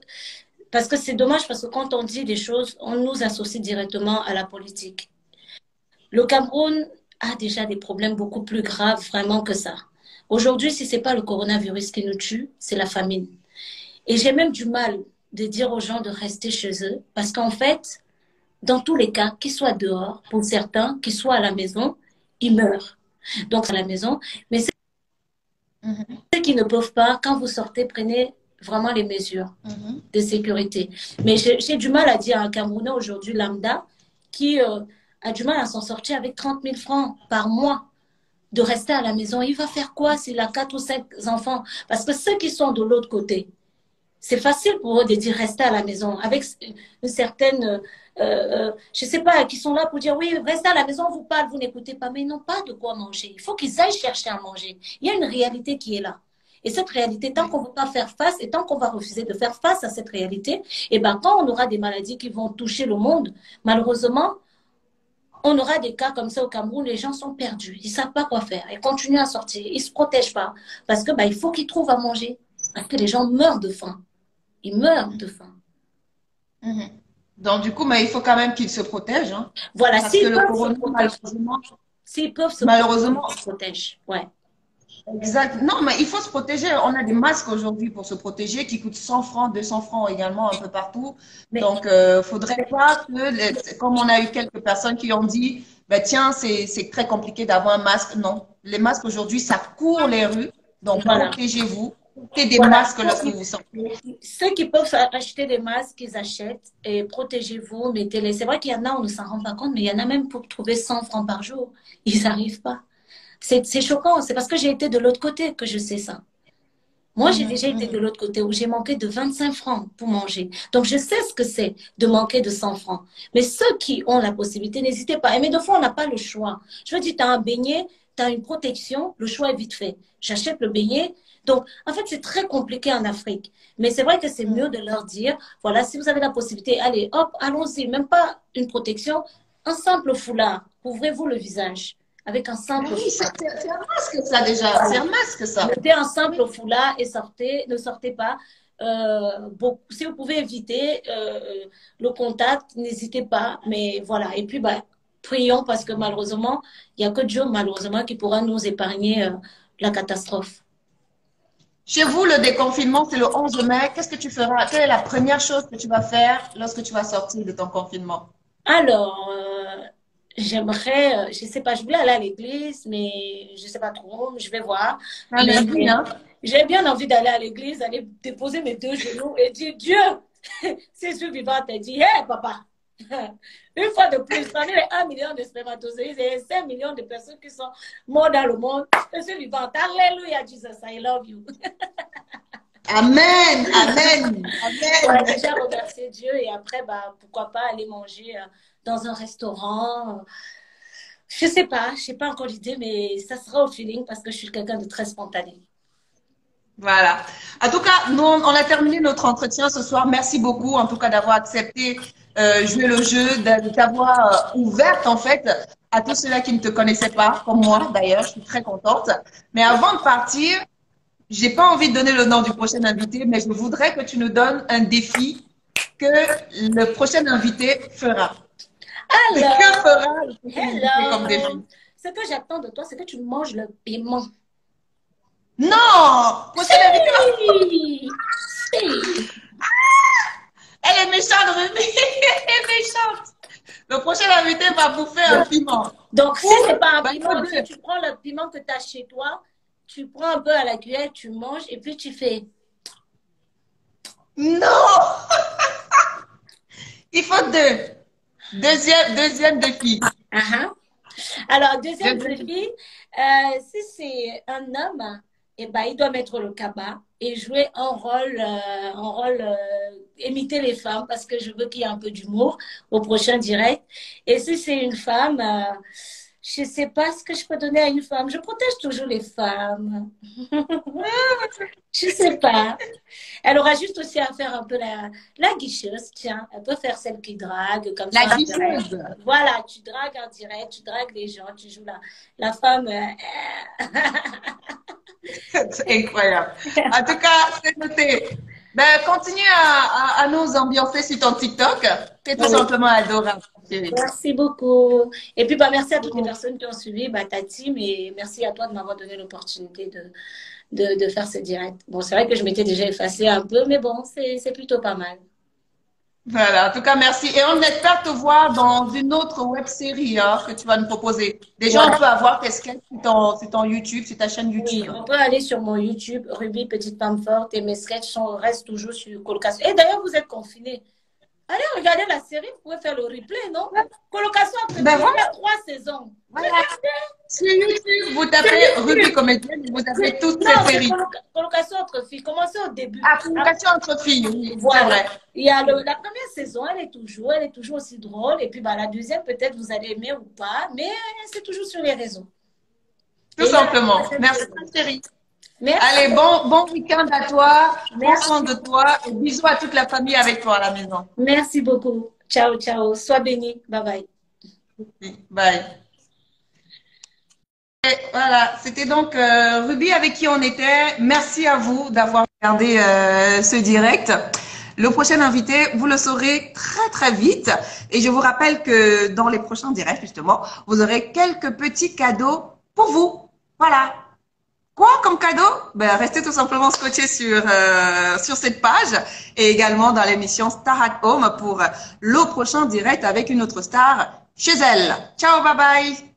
parce que c'est dommage, parce que quand on dit des choses, on nous associe directement à la politique. Le Cameroun a déjà des problèmes beaucoup plus graves vraiment que ça. Aujourd'hui, si c'est pas le coronavirus qui nous tue, c'est la famine. Et j'ai même du mal de dire aux gens de rester chez eux, parce qu'en fait, dans tous les cas, qu'ils soient dehors, pour certains, qu'ils soient à la maison, ils meurent. Donc, à la maison. Mais ceux qui ne peuvent pas, quand vous sortez, prenez vraiment les mesures de sécurité. Mais j'ai du mal à dire à un Camerounais aujourd'hui lambda qui a du mal à s'en sortir avec 30 000 francs par mois de rester à la maison. Il va faire quoi s'il a 4 ou 5 enfants? Parce que ceux qui sont de l'autre côté, c'est facile pour eux de dire rester à la maison avec une certaine, je sais pas, qui sont là pour dire oui, restez à la maison, on vous parle, vous n'écoutez pas, mais ils n'ont pas de quoi manger. Il faut qu'ils aillent chercher à manger. Il y a une réalité qui est là. Et cette réalité, tant qu'on ne veut pas faire face et tant qu'on va refuser de faire face à cette réalité, et ben quand on aura des maladies qui vont toucher le monde, malheureusement, on aura des cas comme ça au Cameroun, les gens sont perdus, ils ne savent pas quoi faire, ils continuent à sortir, ils ne se protègent pas parce que il faut qu'ils trouvent à manger, parce que les gens meurent de faim. Ils meurent de faim. Donc, du coup, mais il faut quand même qu'ils se protègent. Hein, voilà, parce que le corona, s'ils peuvent se malheureusement, protéger, ils se protègent. Ouais. Exact. Non, mais il faut se protéger. On a des masques aujourd'hui pour se protéger qui coûtent 100 francs, 200 francs également un peu partout. Mais, Donc, faudrait pas que, comme on a eu quelques personnes qui ont dit, ben tiens, c'est très compliqué d'avoir un masque. Non, les masques aujourd'hui, ça court les rues. Donc, voilà. protégez-vous. Mettez des masques lorsque vous sortez. Ceux qui peuvent acheter des masques, ils achètent et protégez-vous, mettez-les. C'est vrai qu'il y en a, on ne s'en rend pas compte, mais il y en a même pour trouver 100 francs par jour. Ils n'arrivent pas. C'est choquant. C'est parce que j'ai été de l'autre côté que je sais ça. Moi, j'ai déjà été de l'autre côté où j'ai manqué de 25 francs pour manger. Donc, je sais ce que c'est de manquer de 100 francs. Mais ceux qui ont la possibilité, n'hésitez pas. Mais de fois, on n'a pas le choix. Je veux dire, tu as un beignet, tu as une protection, le choix est vite fait. J'achète le beignet. Donc, en fait, c'est très compliqué en Afrique. Mais c'est vrai que c'est mieux de leur dire, voilà, si vous avez la possibilité, allez, hop, allons-y. Même pas une protection, un simple foulard. Couvrez-vous le visage avec un simple Oui, foulard. c'est un masque, ça, déjà. C'est un masque, ça. Mettez un simple foulard et sortez, ne sortez pas. Si vous pouvez éviter le contact, n'hésitez pas. Mais voilà. Et puis, prions parce que malheureusement, il n'y a que Dieu, malheureusement, qui pourra nous épargner la catastrophe. Chez vous, le déconfinement, c'est le 11 mai. Qu'est-ce que tu feras? Quelle est la première chose que tu vas faire lorsque tu vas sortir de ton confinement? Alors, j'aimerais, je sais pas, je voulais aller à l'église, mais je sais pas trop, je vais voir. J'ai bien envie d'aller à l'église, aller déposer mes 2 genoux et dire, Dieu, si je suis vivante, et dire, hé, papa, une fois de plus, parmi les 1 million de spermatozoïdes et 5 millions de personnes qui sont mortes dans le monde, je suis vivante. Alléluia, Jesus, I love you. Amen, amen, amen. Ouais, déjà remercier Dieu et après, pourquoi pas aller manger dans un restaurant. Je sais pas encore l'idée, mais ça sera au feeling parce que je suis quelqu'un de très spontané. Voilà. En tout cas, nous, on a terminé notre entretien ce soir. Merci beaucoup, en tout cas, d'avoir accepté jouer le jeu, de t'avoir ouverte, en fait, à tous ceux-là qui ne te connaissaient pas, comme moi, d'ailleurs. Je suis très contente. Mais avant de partir, j'ai pas envie de donner le nom du prochain invité, mais je voudrais que tu nous donnes un défi que le prochain invité fera. Alors, que fera le prochain invité comme défi? Ce que j'attends de toi, c'est que tu manges le piment. Non! Prochain invité. Si. Elle est méchante, Ruby. Elle est méchante. Le prochain invité va bouffer un piment. Donc, si c'est pas un piment, si tu prends le piment que tu as chez toi, tu prends un peu à la cuillère, tu manges et puis tu fais. Non! Il faut 2. Deuxième défi. Alors, deuxième défi, si c'est un homme, il doit mettre le cabas et jouer un rôle, imiter les femmes parce que je veux qu'il y ait un peu d'humour au prochain direct. Et si c'est une femme, je ne sais pas ce que je peux donner à une femme. Je protège toujours les femmes. Je ne sais pas. Elle aura juste aussi à faire un peu la guicheuse. Tiens, elle peut faire celle qui drague comme ça. La guicheuse. Voilà, tu dragues en direct, tu dragues les gens, tu joues la femme. C'est incroyable. En tout cas, c'est noté. Continue à nous ambiancer sur ton TikTok. C'est tout simplement adorable. Merci beaucoup. Et puis, merci à toutes les personnes qui ont suivi ta team et merci à toi de m'avoir donné l'opportunité de faire ce direct. Bon, c'est vrai que je m'étais déjà effacée un peu, mais bon, c'est plutôt pas mal. Voilà, en tout cas, merci. Et on espère te voir dans une autre web série hein, que tu vas nous proposer. Déjà, on Ouais. peut avoir tes sketchs sur ton YouTube, sur ta chaîne Oui, YouTube. on peut aller sur mon YouTube, Ruby Petite Femme Forte, et mes sketchs restent toujours sur Colocation. Et d'ailleurs, vous êtes confinés. Allez regarder la série, vous pouvez faire le replay, non? Colocation entre Ben filles, il y voilà, a 3 saisons. voilà. Sur YouTube, vous tapez Ruby Comédienne et vous avez toutes Non, ces c'est séries. Colocation entre filles. Commencez au début. Ah, communication entre filles, oui, c'est Voilà. vrai. Il y a la première saison, elle est toujours aussi drôle. Et puis bah, la deuxième, peut-être vous allez aimer ou pas, mais c'est toujours sur les réseaux. Tout Et là, simplement. Merci, chérie. merci. Allez, bon week-end à toi. Prends Merci. soin de toi et bisous à toute la famille avec toi à la maison. Merci beaucoup. Ciao, ciao. Sois béni. Bye bye. Bye. Et voilà, c'était donc Ruby avec qui on était. Merci à vous d'avoir regardé ce direct. Le prochain invité, vous le saurez très très vite. Et je vous rappelle que dans les prochains directs, justement, vous aurez quelques petits cadeaux pour vous. Voilà. Quoi comme cadeau? Ben, restez tout simplement scotché sur cette page et également dans l'émission Star at Home pour le prochain direct avec une autre star chez elle. Ciao, bye bye.